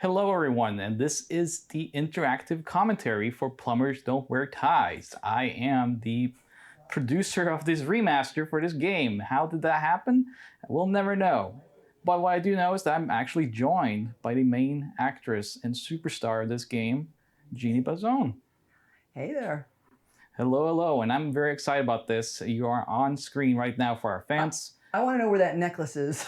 Hello, everyone, and this is the interactive commentary for Plumbers Don't Wear Ties. I am the producer of this remaster for this game. How did that happen? We'll never know. But what I do know is that I'm actually joined by the main actress and superstar of this game, Jeannie Bazone. Hey there. Hello, hello, and I'm very excited about this. You are on screen right now for our fans. I want to know where that necklace is.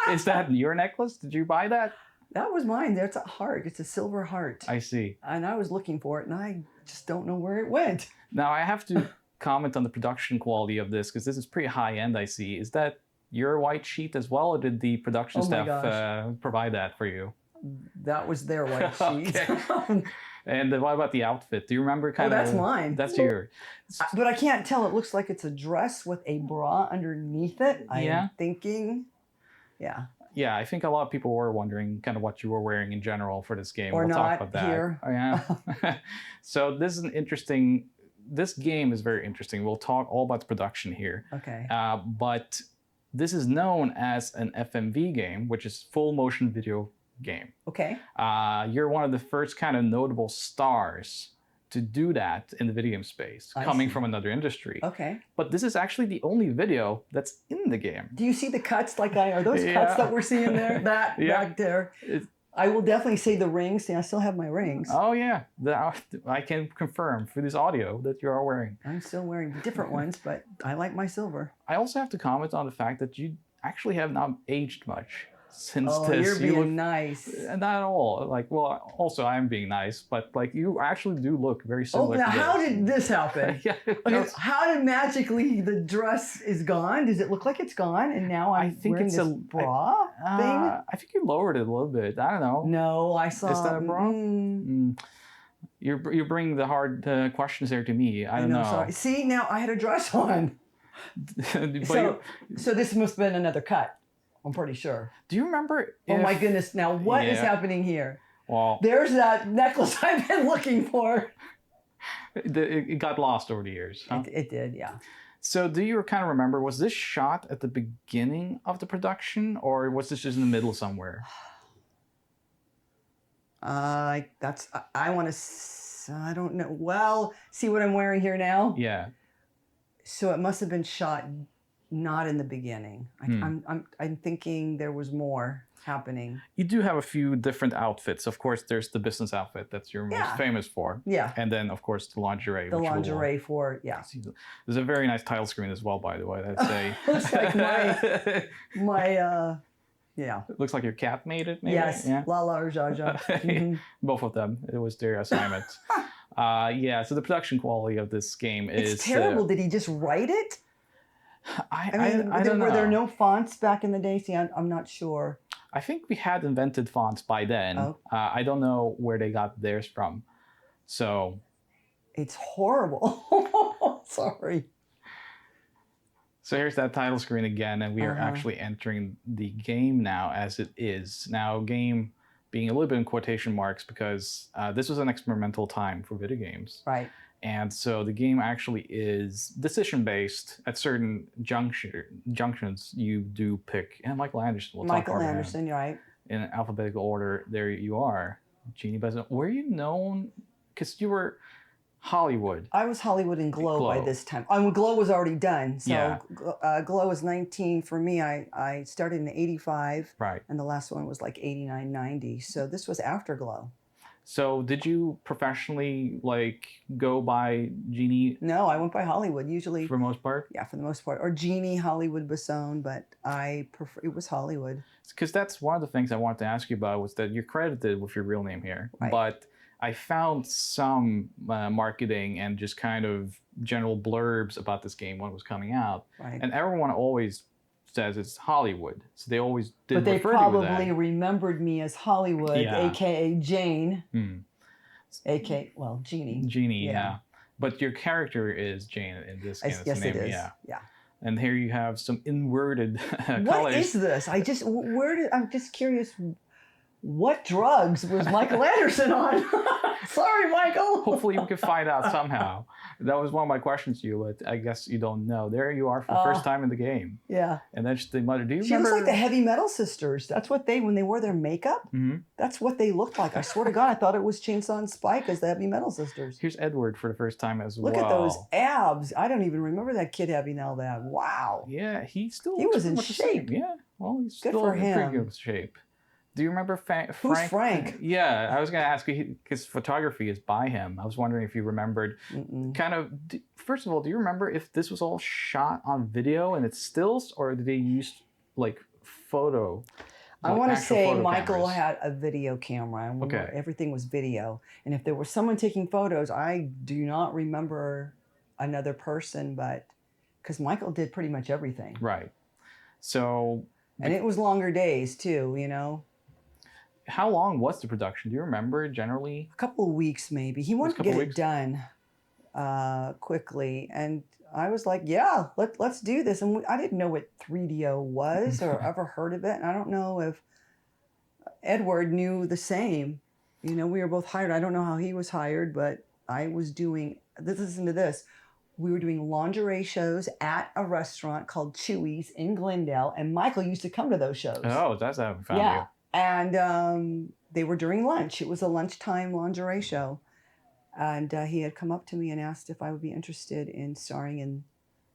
Is that your necklace? Did you buy that? That was mine. There's a heart. It's a silver heart. I see. And I was looking for it, and I just don't know where it went. Now, I have to comment on the production quality of this, because this is pretty high-end, I see. Is that your white sheet as well, or did the production staff provide that for you? That was their white sheet. Okay. And what about the outfit? Do you remember kind of? Oh, that's mine. That's yours. But I can't tell. It looks like it's a dress with a bra underneath it. I'm thinking, yeah. Yeah, I think a lot of people were wondering kind of what you were wearing in general for this game. Or we'll not talk about that. Here. Oh, yeah. So this is an interesting. This game is very interesting. We'll talk all about the production here. Okay. But this is known as an FMV game, which is full motion video game. Okay. You're one of the first kind of notable stars to do that in the video game space, coming from another industry. Okay. But this is actually the only video that's in the game. Do you see the cuts are those cuts that we're seeing there? That back there. I will definitely say the rings. See, I still have my rings. Oh yeah, I can confirm through this audio that you are wearing. I'm still wearing different ones, but I like my silver. I also have to comment on the fact that you actually have not aged much since this. Oh, you're being nice. Not at all. Like, well, also I'm being nice, but like you actually do look very similar. Oh, now how did this happen? Okay, how did magically the dress is gone? Does it look like it's gone? And now I'm wearing this bra thing? I think you lowered it a little bit. I don't know. No, I saw. Is that a bra? You're bringing the hard questions there to me. I don't know. Sorry. See, now I had a dress on. So this must have been another cut. I'm pretty sure. Do you remember? Oh my goodness! Now what is happening here? Well, there's that necklace I've been looking for. It got lost over the years. Huh? It did, yeah. So do you kind of remember? Was this shot at the beginning of the production, or was this just in the middle somewhere? I want to. I don't know. Well, see what I'm wearing here now? Yeah. So it must have been shot. Not in the beginning. I'm thinking there was more happening. You do have a few different outfits. Of course, there's the business outfit that's you're most famous for. Yeah. And then, of course, the lingerie. The lingerie for, There's a very nice title screen as well, by the way. I'd say. Looks like my It looks like your cat made it, maybe? Yes. Yeah. Lala or Jaja. Both of them. It was their assignment. So the production quality of this game is... It's terrible. Did he just write it? I don't know. Were there no fonts back in the day? See, I'm not sure. I think we had invented fonts by then. Oh. I don't know where they got theirs from. So... It's horrible. Sorry. So here's that title screen again, and we are actually entering the game now as it is. Now, game being a little bit in quotation marks because this was an experimental time for video games. Right. And so the game actually is decision-based. At certain junctions, you do pick, and Michael Anderson. Michael Anderson, you're right. In alphabetical order, there you are, Jeannie Bazone. Were you known, because you were Hollywood? I was Hollywood and Glow by this time. Glow was already done. So Glow was 19 for me. I started in 85. Right. And the last one was like 89, 90. So this was after Glow. So did you professionally go by Jeannie? No, I went by Hollywood usually. For the most part? Yeah, for the most part. Or Jeannie Hollywood Bazone, but I prefer it was Hollywood. Because that's one of the things I wanted to ask you about was that you're credited with your real name here. Right. But I found some marketing and just kind of general blurbs about this game when it was coming out. Right. And everyone always says it's Hollywood. So they always did refer to that. But they probably remembered me as Hollywood, a.k.a. Jane. A.k.a. well, Jeannie. Jeannie, yeah. But your character is Jane in this game. Yes, it is. Yeah. And here you have some inverted colors. What is this? I'm just curious. what drugs was Michael Anderson on? Sorry, Michael. Hopefully we can find out somehow. That was one of my questions to you, but I guess you don't know. There you are for the first time in the game. Yeah. And that's the mother. Do you She remember? looks like the Heavy Metal Sisters. That's what when they wore their makeup, that's what they looked like. I swear to God, I thought it was Chainsaw and Spike as the Heavy Metal Sisters. Here's Edward for the first time as well. Look at those abs. I don't even remember that kid having all that. Wow. Yeah, he was in shape. Yeah, well, he's Good still for in him. pretty good shape. Do you remember Frank? Who's Frank? Yeah, I was going to ask you, his photography is by him. I was wondering if you remembered first of all, do you remember if this was all shot on video and it's stills, or did they use like photo? I want to say Michael had a video camera and everything was video. And if there was someone taking photos, I do not remember another person, but because Michael did pretty much everything. Right. So. And it was longer days too, How long was the production? Do you remember generally? A couple of weeks maybe. He wanted to get it done quickly. And I was like, yeah, let's do this. And I didn't know what 3DO was or ever heard of it. And I don't know if Edward knew the same. We were both hired. I don't know how he was hired, but I was doing, listen to this. We were doing lingerie shows at a restaurant called Chewy's in Glendale. And Michael used to come to those shows. Oh, that's how we found you. And they were during lunch. It was a lunchtime lingerie show. And he had come up to me and asked if I would be interested in starring in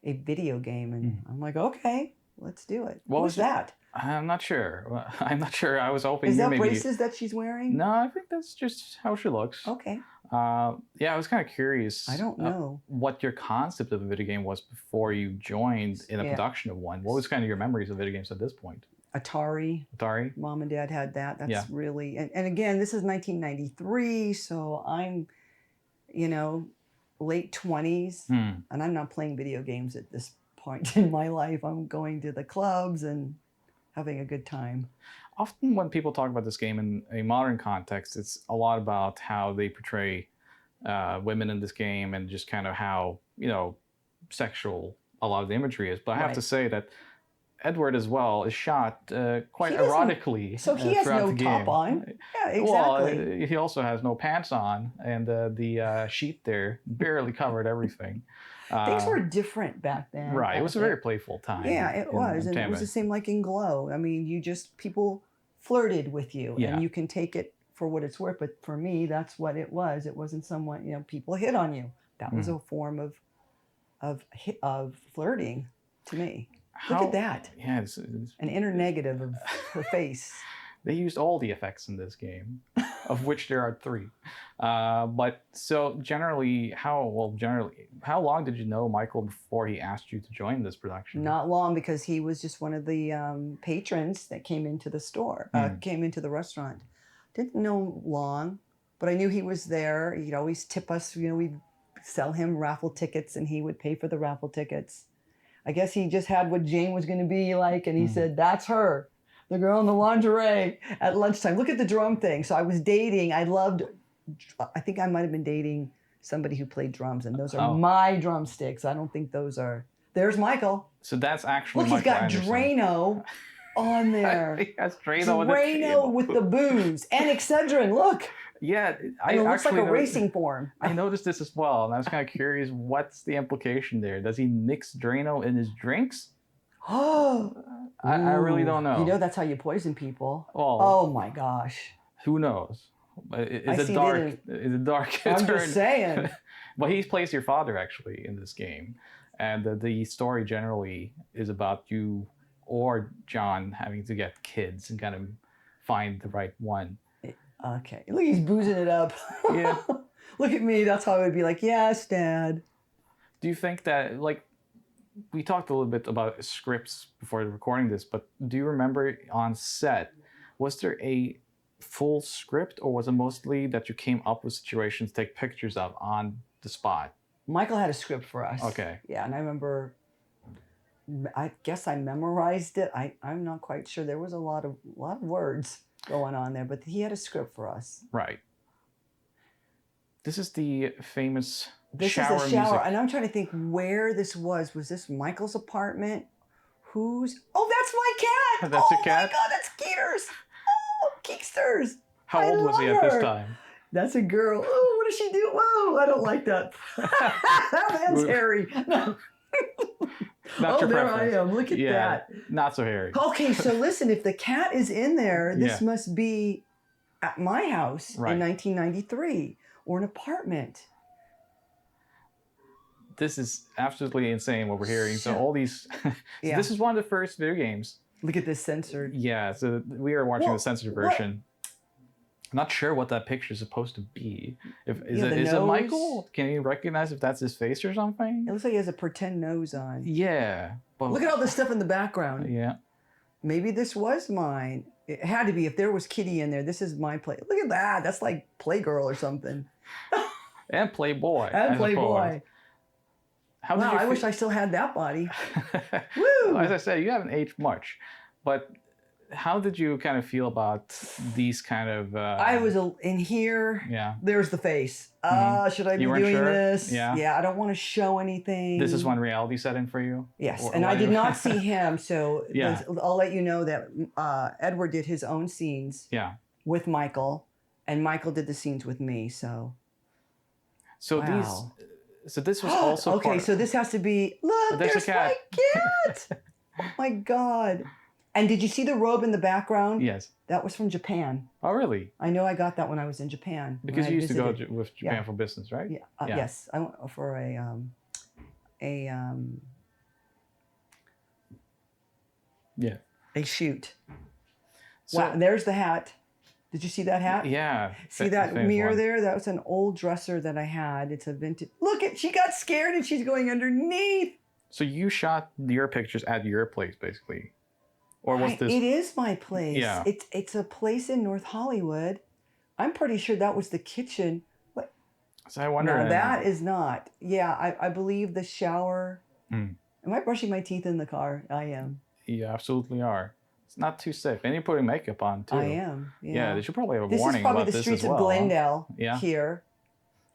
a video game. And I'm like, okay, let's do it. What was that? I'm not sure. I was hoping. Is that braces that she's wearing? No, I think that's just how she looks. Okay. Yeah, I was kind of curious. I don't know what your concept of a video game was before you joined in a production of one. What was kind of your memories of video games at this point? Atari. Mom and Dad had that. That's really, and again, this is 1993, so I'm, late 20s, and I'm not playing video games at this point in my life. I'm going to the clubs and having a good time. Often when people talk about this game in a modern context, it's a lot about how they portray women in this game and just kind of how, sexual a lot of the imagery is. But I have to say that Edward as well is shot quite erotically. So he has no top on. Yeah, exactly. Well, he also has no pants on, and the sheet there barely covered everything. Things were different back then. Right. It was a very playful time. Yeah, it was. And it was the same like in Glow. I mean, people flirted with you, and you can take it for what it's worth. But for me, that's what it was. It wasn't someone, people hit on you. That was a form of flirting to me. Look at that. Yeah. It's an inner negative of her face. They used all the effects in this game, of which there are 3. But so generally, how long did you know Michael before he asked you to join this production? Not long, because he was just one of the patrons that came into the store, came into the restaurant. Didn't know long, but I knew he was there. He'd always tip us, we'd sell him raffle tickets and he would pay for the raffle tickets. I guess he just had what Jane was going to be like, and he said, that's her. The girl in the lingerie at lunchtime. Look at the drum thing. So I was dating. I think I might have been dating somebody who played drums, and those are my drumsticks. I don't think those are. There's Michael. So that's actually Look, Michael he's got Anderson. Drano on there. He has Drano with the booze. And Excedrin, look. Yeah. It looks like a racing form. I noticed this as well, and I was kind of curious, what's the implication there? Does he mix Drano in his drinks? Oh, I really don't know. That's how you poison people. Well, oh my gosh. Who knows? Is it dark? I'm just saying. Well, he plays your father actually in this game, and the story generally is about you or John having to get kids and kind of find the right one. Okay. Look, he's boozing it up. Yeah. Look at me. That's how I would be like, yes, Dad. Do you think that, we talked a little bit about scripts before recording this, but do you remember on set, was there a full script, or was it mostly that you came up with situations to take pictures of on the spot? Michael had a script for us. Okay. Yeah, and I remember, I guess I memorized it. I'm not quite sure. There was a lot of words going on there, but he had a script for us. Right. This is the famous This shower is a shower, music. and I'm trying to think where this was. Was this Michael's apartment? Oh, that's my cat. That's your cat? Oh my God, that's Skeeter's. Oh, Keeks sisters. How I old was he love at this her. time? That's a girl. Oh, what does she do? Whoa, I don't like that. That man's hairy. No. Not your there preference. I am. Look at that. Not so hairy. Okay, so listen, if the cat is in there, this must be at my house in 1993 or an apartment. This is absolutely insane what we're hearing. So all these, this is one of the first video games. Look at this censored. Yeah, so we are watching the censored version. I'm not sure what that picture is supposed to be. Is it Michael? Can you recognize if that's his face or something? It looks like he has a pretend nose on. Yeah. But look at all the stuff in the background. Yeah. Maybe this was mine. It had to be. If there was Kitty in there, this is my play. Look at that. That's like Playgirl or something. And Playboy. And Playboy. How did you I wish I still had that body. Woo! As I said, you haven't aged much. But how did you kind of feel about these kind of... I was in here. Yeah. There's the face. Should I be doing this? Yeah, I don't want to show anything. This is when reality set in for you? Yes, and I did not see him, so I'll let you know that Edward did his own scenes with Michael, and Michael did the scenes with me, so... So So this was also okay, so this has to be... Look, there's a cat. My cat! Oh my God. And did you see the robe in the background? Yes. That was from Japan. Oh, really? I know I got that when I was in Japan. Because you used to go with Japan for business, right? Yeah. Yes. I went for a shoot. So, wow, there's the hat. Did you see that hat? Yeah. See that mirror there? That was an old dresser that I had. It's a vintage. Look, she got scared and she's going underneath. So you shot your pictures at your place, basically. Or was this... It is my place. Yeah. It's a place in North Hollywood. I'm pretty sure that was the kitchen. What? So I wonder... No, that is not. Yeah, I believe the shower. Am I brushing my teeth in the car? I am. You absolutely are. It's not too safe. And you're putting makeup on, too. I am. Yeah, they should probably have a warning about this as well. This is probably the streets of Glendale here.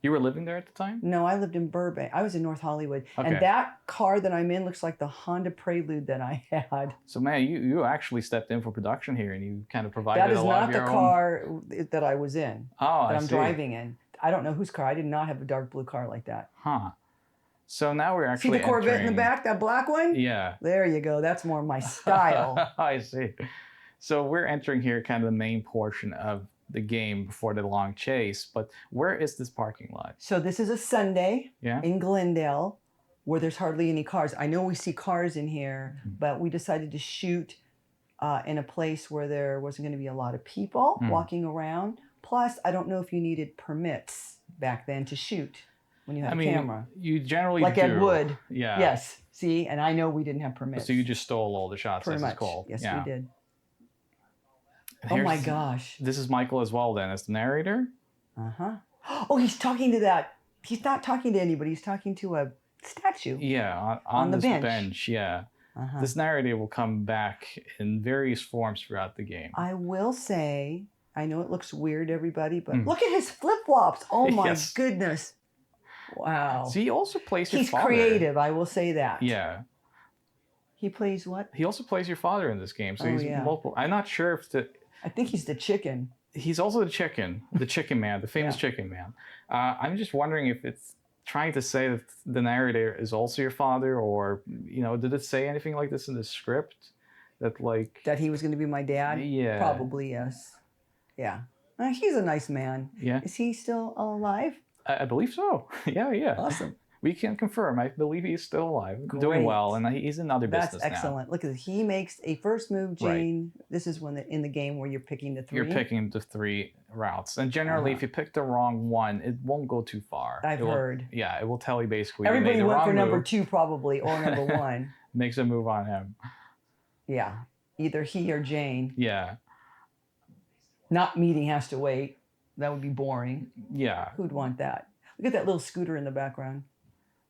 You were living there at the time? No, I lived in Burbank. I was in North Hollywood. Okay. And that car that I'm in looks like the Honda Prelude that I had. So, man, you actually stepped in for production here and you kind of provided a lot of your own... That is not the car that I was in. Oh, that I'm driving in. I don't know whose car. I did not have a dark blue car like that. Huh. So now we're actually see the Corvette in the back, that black one? Yeah. There you go. That's more my style. I see. So we're entering here kind of the main portion of the game before the long chase, but where is this parking lot? So this is a Sunday in Glendale where there's hardly any cars. I know we see cars in here, but we decided to shoot in a place where there wasn't going to be a lot of people walking around. Plus, I don't know if you needed permits back then to shoot when you had a camera. You generally like do. Ed Wood. Yeah. Yes. See, and I know we didn't have permits. So you just stole all the shots, pretty as much. It's called. Yes, we did. Oh my gosh. This is Michael as well then, as the narrator? Uh-huh. Oh, he's talking to that. He's not talking to anybody. He's talking to a statue. Yeah, on the this bench. Uh-huh. This narrator will come back in various forms throughout the game. I will say, I know it looks weird, everybody, but look at his flip-flops. Oh my goodness. Wow. So he also plays your father. He's creative, I will say that. Yeah. He plays what? He also plays your father in this game. So he's multiple. I'm not sure if I think he's the chicken. He's also the chicken man, the famous chicken man. I'm just wondering if it's trying to say that the narrator is also your father, or, did it say anything like this in the script? That he was going to be my dad? Yeah. Probably, yes. Yeah. He's a nice man. Yeah. Is he still alive? I believe so. Yeah. Awesome. We can confirm. I believe he's still alive, doing well, and he's in other business now. That's excellent. Look at this. He makes a first move, Jane. Right. This is when in the game where you're picking the three. You're picking the three routes, and generally, if you pick the wrong one, it won't go too far. I've heard. Yeah, it will tell you basically. Everybody you made the went for wrong number move. 2 probably, or number 1. Makes a move on him. Yeah, either he or Jane. Yeah. Not meeting has to wait. That would be boring. Yeah. Who'd want that? Look at that little scooter in the background.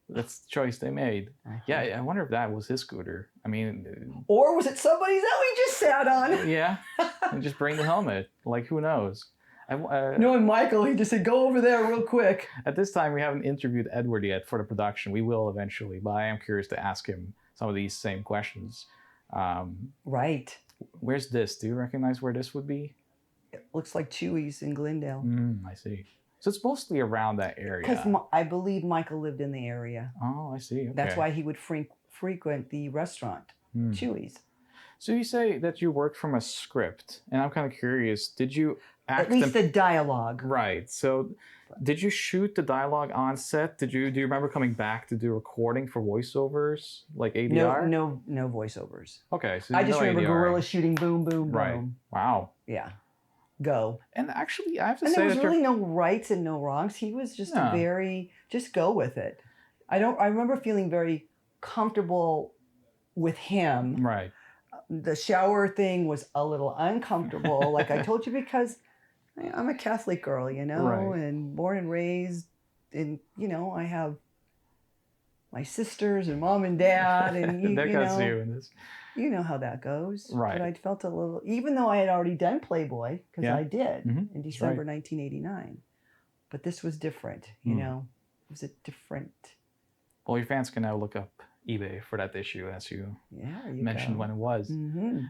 That's the choice they made. Yeah, I wonder if that was his scooter. I mean... Or was it somebody's that we just sat on? Yeah, and just bring the helmet. Who knows? Knowing Michael, he just said, go over there real quick. At this time, we haven't interviewed Edward yet for the production. We will eventually, but I am curious to ask him some of these same questions. Right. Where's this? Do you recognize where this would be? It looks like Chewy's in Glendale. I see. So it's mostly around that Because area. I believe Michael lived in the area. Oh, I see. Okay. That's why he would frequent the restaurant, Chewy's. So you say that you worked from a script, and I'm kind of curious. Did you act At least the dialogue. Right. So did you shoot the dialogue on set? Do you remember coming back to do recording for voiceovers like ADR? No voiceovers. Okay. So I just no remember ADR. gorilla shooting, boom, boom, boom. Right. Wow. Yeah. Go. And actually, I have to And say there was that really no rights and no wrongs. He was just just go with it. I remember feeling very comfortable with him. Right. The shower thing was a little uncomfortable, like I told you, because I'm a Catholic girl, Right. and born and raised, and I have my sisters and mom and dad, and you got know, you in this. you know how that goes. Right. But I felt a little, even though I had already done Playboy, because Yeah. I did Mhm. in December 1989, but this was different. It was a different. Well, your fans can now look up eBay for that issue, as you mentioned when it was.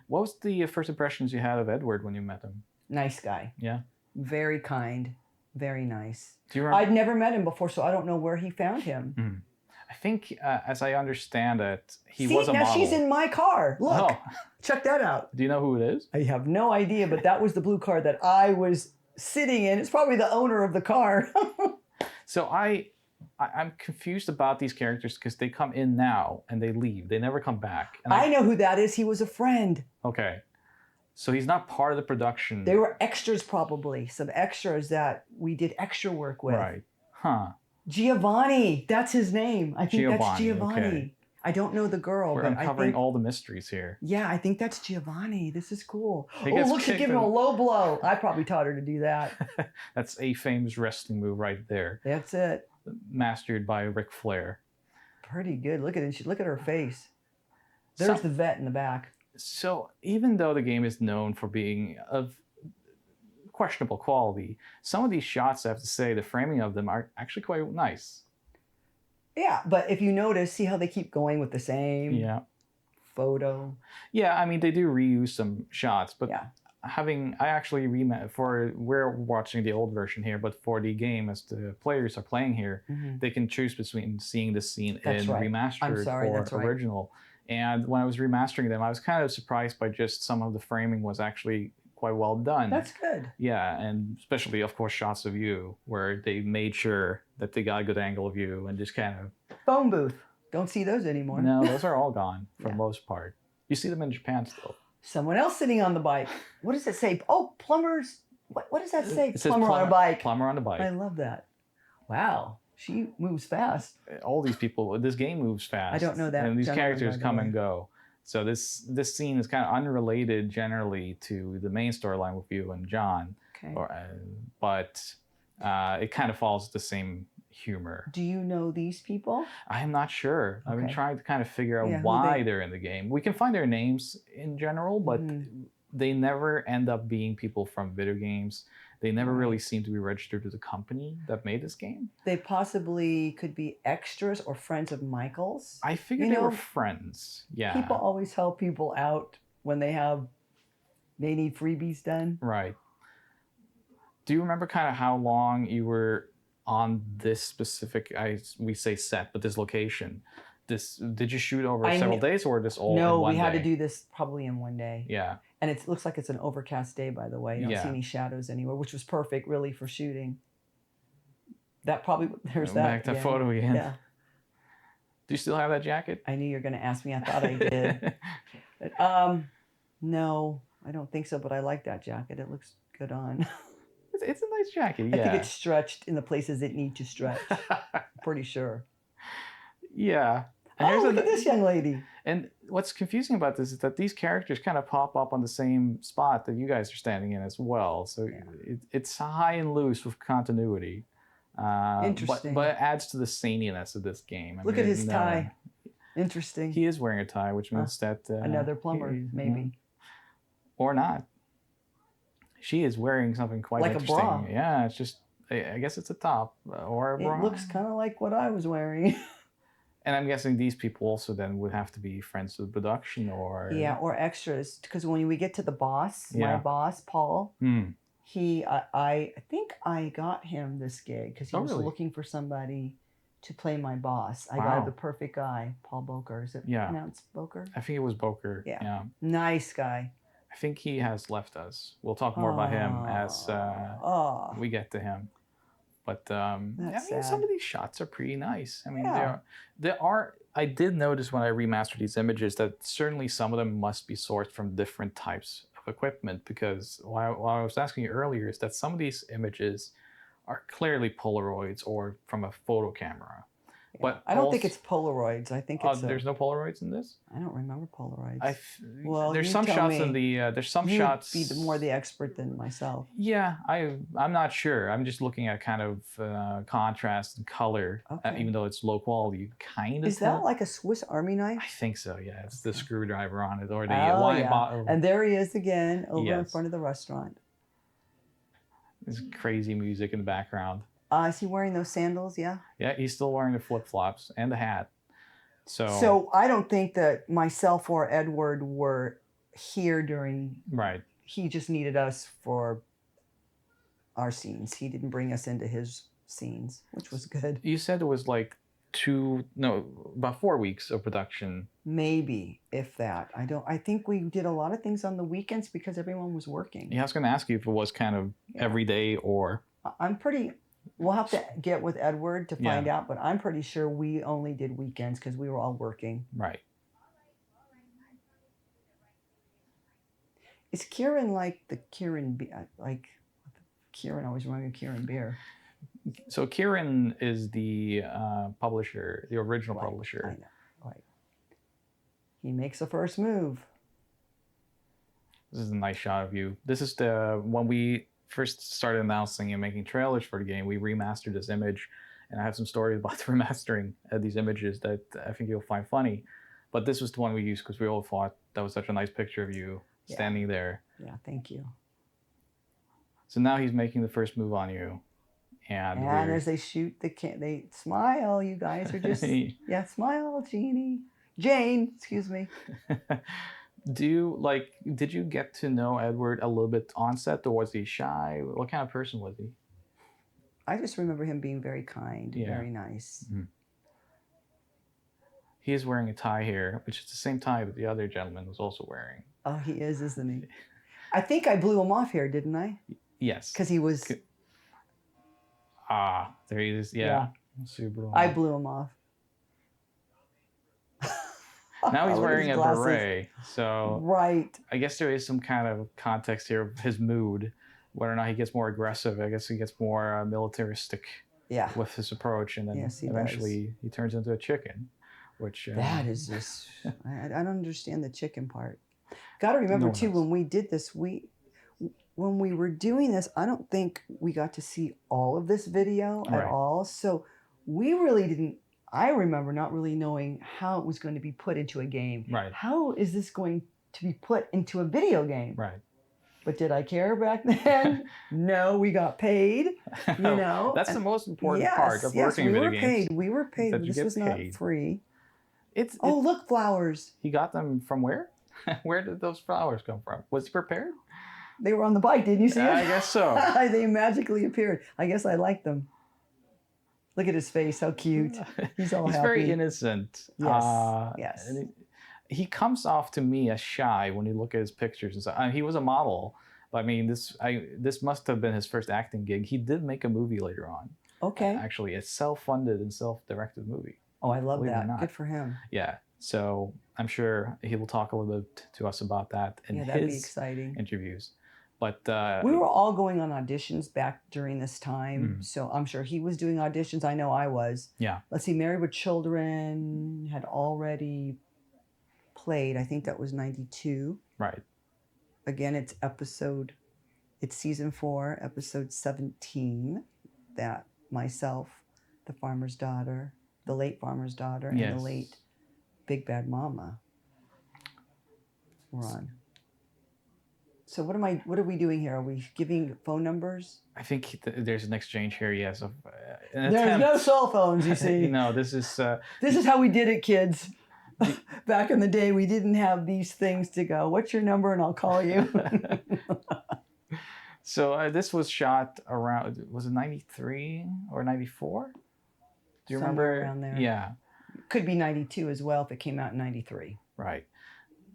What was the first impressions you had of Edward when you met him? Nice guy. Yeah. Very kind. Very nice. Do you remember? I'd never met him before, so I don't know where he found him. I think, as I understand it, he See, was a now model. she's in my car. Look, Oh. check that out. Do you know who it is? I have no idea, but that was the blue car that I was sitting in. It's probably the owner of the car. So I'm confused about these characters because they come in now and they leave. They never come back. And I know who that is. He was a friend. Okay. So he's not part of the production. They were extras, probably. Some extras that we did extra work with. Right. Huh. Giovanni. That's his name. I think that's Giovanni, Giovanni. okay. I don't know the girl, We're but uncovering I think, all the mysteries here. yeah, I think that's Giovanni. This is cool. He Oh, gets look, she kicked gave him in- a low blow. I probably taught her to do that. That's a famous wrestling move right there, That's it. mastered by Ric Flair. Pretty good. Look at it. Look at her face. There's the vet in the back. So even though the game is known for being of questionable quality, some of these shots, I have to say, the framing of them are actually quite nice. Yeah, but if you notice, see how they keep going with the same Yeah. photo. Yeah, I mean, they do reuse some shots, but Yeah. I actually we're watching the old version here, but for the game, as the players are playing here, they can choose between seeing this scene That's in right. remastered I'm sorry, or that's right. original. And when I was remastering them, I was kind of surprised by just some of the framing was actually quite well done. That's good. Yeah, and especially, of course, shots of you, where they made sure that they got a good angle of you and just kind of... Phone booth. Don't see those anymore. No, those are all gone for the Yeah. most part. You see them in Japan still. Someone else sitting on the bike. What does it say? Oh, plumbers. What does that say? It says Plumber on a bike. Plumber on a bike. I love that. Wow. She moves fast. All these people, this game moves fast. I don't know that And these gentleman, characters by the come way. and go. So this scene is kind of unrelated generally to the main storyline with you and John, Okay. but it kind of follows the same humor. Do you know these people? I am not sure. I've been Okay. trying to kind of figure out Yeah, who why they- they're in the game. We can find their names in general, but they never end up being people from video games. They never really seem to be registered to the company that made this game. They possibly could be extras or friends of Michael's. I figured You they were know, friends. Yeah. People always help people out when they need freebies done. Right. Do you remember kind of how long you were on this specific, we say set, but this location? Did you shoot over several days, or this all No, in one we had day? to do this probably in one day. Yeah. And it looks like it's an overcast day, by the way. You don't see any shadows anywhere, which was perfect, really, for shooting. There's that. Back to again. photo again. Yeah. Do you still have that jacket? I knew you were going to ask me. I thought I did. But, no, I don't think so, but I like that jacket. It looks good on. It's a nice jacket, yeah. I think it's stretched in the places it needs to stretch. Pretty sure. Yeah. And Oh, here's look at this young lady. And what's confusing about this is that these characters kind of pop up on the same spot that you guys are standing in as well. So it's high and loose with continuity. Interesting. But it adds to the zaniness of this game. Look at his tie. Interesting. He is wearing a tie, which means that... Another plumber, maybe. Or not. She is wearing something quite Like a interesting. bra. Yeah, it's just... I guess it's a top or a bra. It looks kind of like what I was wearing. And I'm guessing these people also then would have to be friends with production or... Yeah, or extras. Because when we get to the boss, my boss, Paul, I think I got him this gig because he was really? looking for somebody to play my boss. I got Wow. the perfect guy, Paul Boker. Is it Yeah. pronounced Boker? I think it was Boker. Yeah. Nice guy. I think he has left us. We'll talk more about him as we get to him. But I mean, sad. some of these shots are pretty nice. I mean, Yeah. there are. I did notice when I remastered these images that certainly some of them must be sourced from different types of equipment. Because while I was asking you earlier, is that some of these images are clearly Polaroids or from a photo camera. Yeah. But I don't think it's Polaroids. I think it's there's no Polaroids in this. I don't remember Polaroids. Well, there's some shots in the there's some shots. You'd be more the expert than myself. Yeah, I'm not sure. I'm just looking at kind of contrast and color, even though it's low quality. You kind of is that like a Swiss Army knife? I think so. Yeah, it's the screwdriver on it or the wine bottle. And there he is again over in front of the restaurant. There's crazy music in the background. Is he wearing those sandals? Yeah. Yeah, he's still wearing the flip-flops and the hat. So I don't think that myself or Edward were here during. Right. He just needed us for our scenes. He didn't bring us into his scenes, which was good. You said it was like about 4 weeks of production. Maybe, if that. I think we did a lot of things on the weekends because everyone was working. Yeah, I was going to ask you if it was kind of every day or. We'll have to get with Edward to find out, but I'm pretty sure we only did weekends because we were all working. Right. Is Kieran like the Kieran, like Kieran, always remember Kieran Beer? So Kieran is the publisher, the original publisher. I know, right. He makes the first move. This is a nice shot of you. This is when we first started announcing and making trailers for the game, we remastered this image, and I have some stories about the remastering of these images that I think you'll find funny. But this was the one we used because we all thought that was such a nice picture of you standing there. Yeah, thank you. So now he's making the first move on you. And as they shoot, they smile. You guys are just, smile, Jane, excuse me. Did you get to know Edward a little bit on set, or was he shy? What kind of person was he? I just remember him being very kind, very nice. Mm-hmm. He is wearing a tie here, which is the same tie that the other gentleman was also wearing. Oh, he is, isn't he? I think I blew him off here, didn't I? Yes. Because he was... there he is. Yeah. I blew him off. Now he's wearing a beret, so right. I guess there is some kind of context here of his mood, whether or not he gets more aggressive. I guess he gets more militaristic with his approach, and then eventually he turns into a chicken, which... that is just... I don't understand the chicken part. Got to remember, too, when we did this, when we were doing this, I don't think we got to see all of this video at all, so we really didn't... I remember not really knowing how it was going to be put into a game. Right. How is this going to be put into a video game? Right. But did I care back then? No, we got paid. You know, that's the most important part of working in video games. We were paid. This was not free. Look, flowers. He got them from where? Where did those flowers come from? Was he prepared? They were on the bike. Didn't you see it? I guess so. They magically appeared. I guess I liked them. Look at his face, how cute. He's all happy. He's very innocent. Yes. And he comes off to me as shy when you look at his pictures and stuff. He was a model, but I mean, this must have been his first acting gig. He did make a movie later on. Okay. Actually, a self-funded and self-directed movie. Oh, I love that. Good for him. Yeah. So I'm sure he will talk a little bit to us about that in that'd be his exciting. interviews. But we were all going on auditions back during this time, so I'm sure he was doing auditions. I know I was. Yeah. Let's see, Married with Children had already played. I think that was 92. Right. Again, it's season 4, episode 17. That myself, the farmer's daughter, the late farmer's daughter, and the late Big Bad Mama were on. So what are we doing here? Are we giving phone numbers? I think there's an exchange here, yes. There's no cell phones, you see. No, this is... this is how we did it, kids. Back in the day, we didn't have these things to go, what's your number and I'll call you. So this was shot around, was it 93 or 94? Do you Somewhere remember? around there. Yeah, Could be 92 as well if it came out in 93. right.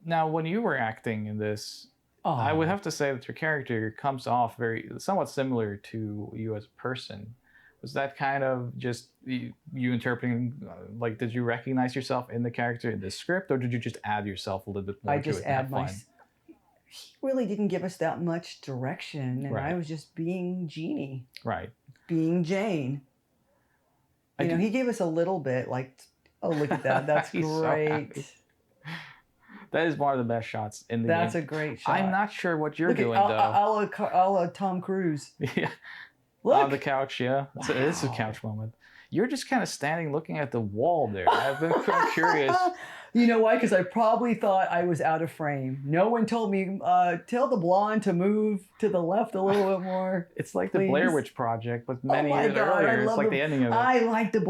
Now, when you were acting in this, I would have to say that your character comes off somewhat similar to you as a person. Was that kind of just you interpreting, like, did you recognize yourself in the character in the script, or did you just add yourself a little bit more I to just it and add have my. fun? He really didn't give us that much direction, and I Right. was just being Jeannie, Right. being Jane. I You know, do- he gave us a little bit, like, oh, look at that, that's He's so happy. great. That is one of the best shots in the That's game. a great shot. I'm not sure what you're Look doing at though. a la Tom Cruise. Yeah, Look. on the couch. Yeah, it is a Wow. couch moment. You're just kind of standing looking at the wall there. I've been curious. You know why? Because I probably thought I was out of frame. No one told me, tell the blonde to move to the left a little bit more. It's like the Blair Please. Witch Project, but Oh many my years God, I earlier. It's love like the- the ending of it. I like the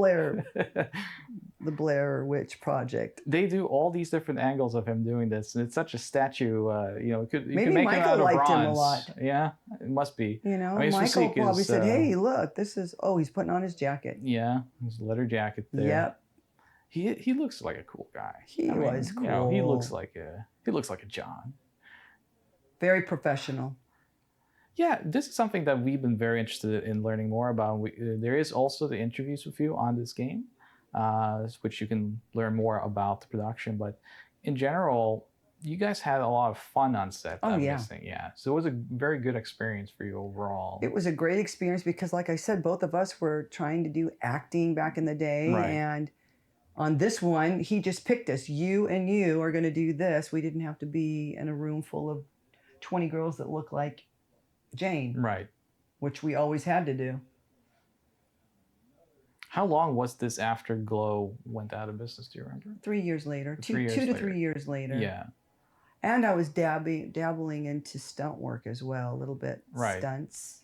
Blair Witch Project. They do all these different angles of him doing this, and it's such a statue. You could Maybe make Michael him out of liked bronze. him a lot. Yeah, it must be. You know, I mean, Michael Susik probably is, said, hey, look, this is, oh, he's putting on his jacket. Yeah, his leather jacket there. Yep. He looks like a cool guy. He was You know, he cool. looks like a John. Very professional. Yeah, this is something that we've been very interested in learning more about. There is also the interviews with you on this game, which you can learn more about the production. But in general, you guys had a lot of fun on set. Oh, I'm yeah. guessing. Yeah. So it was a very good experience for you overall. It was a great experience because, like I said, both of us were trying to do acting back in the day. Right. And on this one, he just picked us. You and you are going to do this. We didn't have to be in a room full of 20 girls that look like Jane, Right. which we always had to do. How long was this after Glow went out of business? Do you remember? 3 years later, 3 years two to later. 3 years later. Yeah. And I was dabbling into stunt work as well, a little bit. Right. Stunts.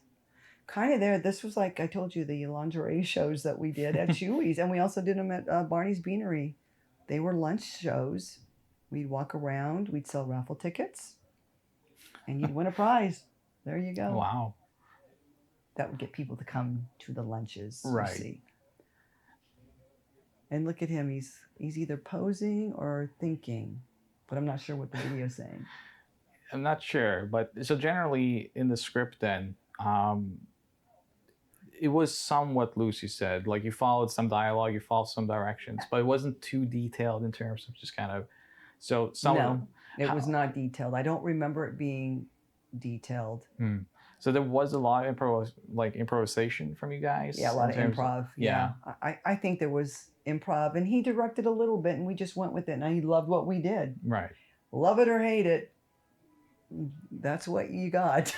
Kind of there. This was like I told you, the lingerie shows that we did at Chewy's. And we also did them at Barney's Beanery. They were lunch shows. We'd walk around. We'd sell raffle tickets. And you'd win a prize. There you go. Wow. That would get people to come to the lunches. Right. You see. And look at him. He's either posing or thinking. But I'm not sure what the video's saying. I'm not sure, but so generally in the script then, it was somewhat loose, you said. Like you followed some dialogue, you followed some directions, but it wasn't too detailed in terms of just kind of, so some. No, it was not detailed. I don't remember it being detailed. So there was a lot of improvisation from you guys? Yeah, a lot in of terms improv. Yeah. I think there was improv, and he directed a little bit, and we just went with it, and he loved what we did. Right. Love it or hate it, that's what you got.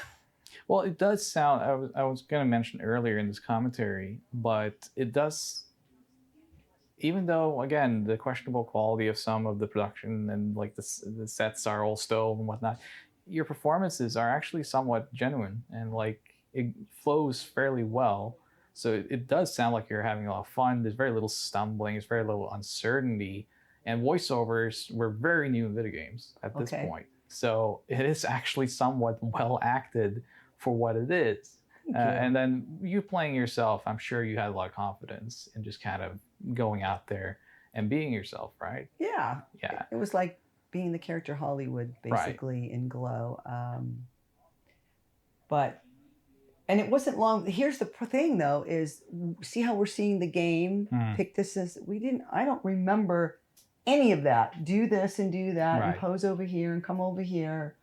Well, it does sound, I was going to mention earlier in this commentary, but it does, even though, again, the questionable quality of some of the production and like the sets are all stove and whatnot, your performances are actually somewhat genuine and like it flows fairly well. So it does sound like you're having a lot of fun. There's very little stumbling. There's very little uncertainty. And voiceovers were very new in video games at this point. So it is actually somewhat well acted for what it is. And then you playing yourself, I'm sure you had a lot of confidence in just kind of going out there and being yourself, right? Yeah. Yeah. It was like being the character Hollywood, basically, in Glow. And it wasn't long. Here's the thing, though, is see how we're seeing the game? Pick this as, I don't remember any of that. Do this and do that and pose over here and come over here.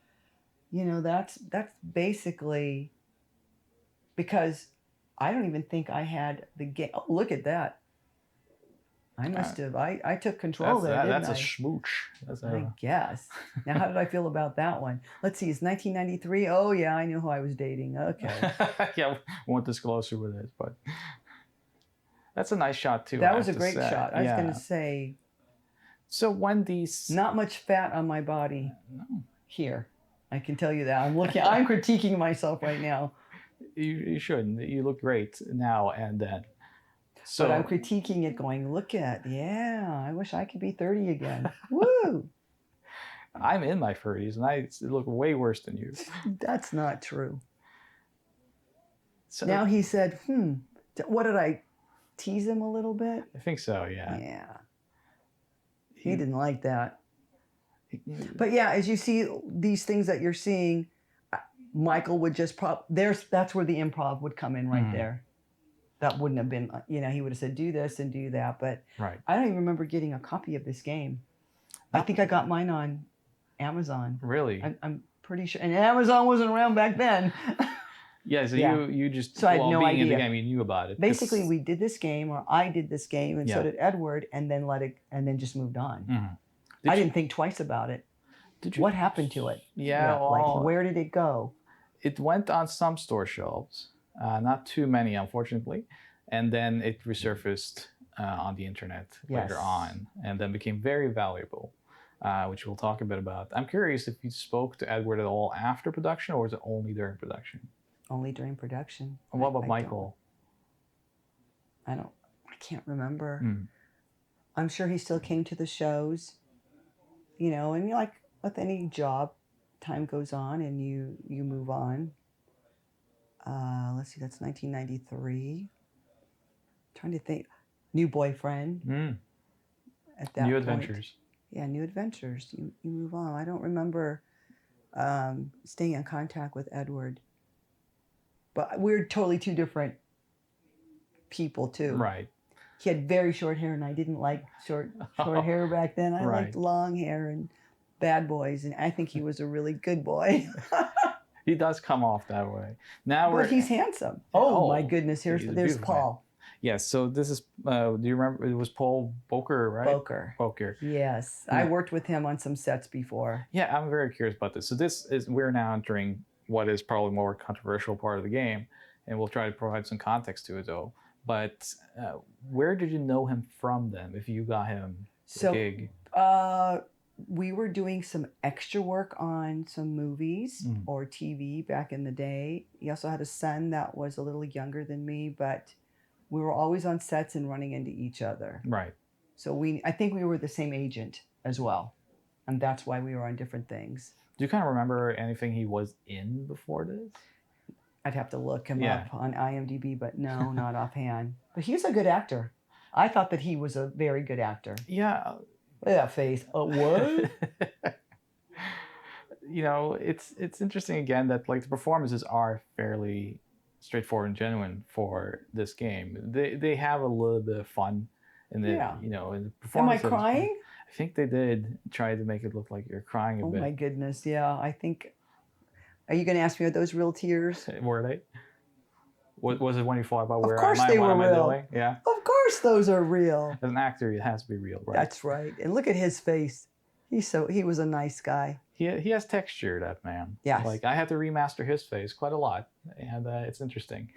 You know, that's basically because I don't even think I had the game. Oh, look at that. I must have. I took control there. That's didn't a smooch. I guess. Now, how did I feel about that one? Let's see. It's 1993. Oh, yeah. I knew who I was dating. Okay. Yeah, won't disclose who it is, but that's a nice shot too. That was a great shot. I was going to say. So when these not much fat on my body. No. Here, I can tell you that. I'm critiquing myself right now. You shouldn't. You look great now and then. So but I'm critiquing it going, I wish I could be 30 again. Woo! I'm in my 30s and I look way worse than you. That's not true. So Now he said, what did I tease him a little bit? I think so. Yeah. Yeah. He didn't like that. he- But yeah, as you see these things that you're seeing, Michael would just that's where the improv would come in right there. That wouldn't have been, he would have said, do this and do that. But Right. I don't even remember getting a copy of this game. I think I got mine on Amazon. Really? I'm pretty sure. And Amazon wasn't around back then. Yeah. So Yeah. you just So I had no being in the idea. game, you knew about it. Basically, we did this game, or I did this game, and so Yeah. did Edward, and then just moved on. Mhm. I didn't think twice about it. What happened to it? Yeah. Like, where did it go? It went on some store shelves, not too many, unfortunately, and then it resurfaced on the internet later on, and then became very valuable, which we'll talk a bit about. I'm curious if you spoke to Edward at all after production, or was it only during production? Only during production. And what about Michael? I can't remember. Mm. I'm sure he still came to the shows, and like with any job, time goes on and you move on. Let's see, that's 1993. Trying to think. New boyfriend. At that New point. adventures. Yeah, new adventures. You move on. I don't remember staying in contact with Edward. But we're totally two different people too. Right. He had very short hair, and I didn't like short hair back then. I liked long hair and bad boys, and I think he was a really good boy. He does come off that way. Now But he's handsome. Oh my goodness! he's a There's beautiful Paul. Yes. So this is. Do you remember? It was Paul Boker, right? Boker. Yes, Yeah. I worked with him on some sets before. Yeah, I'm very curious about this. So we're now entering what is probably more controversial part of the game, and we'll try to provide some context to it though. But where did you know him from then? If you got him the gig? We were doing some extra work on some movies or TV back in the day. He also had a son that was a little younger than me, but we were always on sets and running into each other. Right. So I think we were the same agent as well. And that's why we were on different things. Do you kind of remember anything he was in before this? I'd have to look him up on IMDb, but no, not offhand. But he's a good actor. I thought that he was a very good actor. Yeah. Look at that face. What? It's interesting again that like the performances are fairly straightforward and genuine for this game. They have a little bit of fun in the in the performance. Am I crying? I think they did try to make it look like you're crying a bit. Oh my goodness, yeah. I think. Are you going to ask me, are those real tears? Were they? Was it when you thought about where am I? What am I real. doing? Yeah. Of course those are real. As an actor, it has to be real, right? That's right. And look at his face. He was a nice guy. He has texture, that man. Yes. Like I had to remaster his face quite a lot, and it's interesting.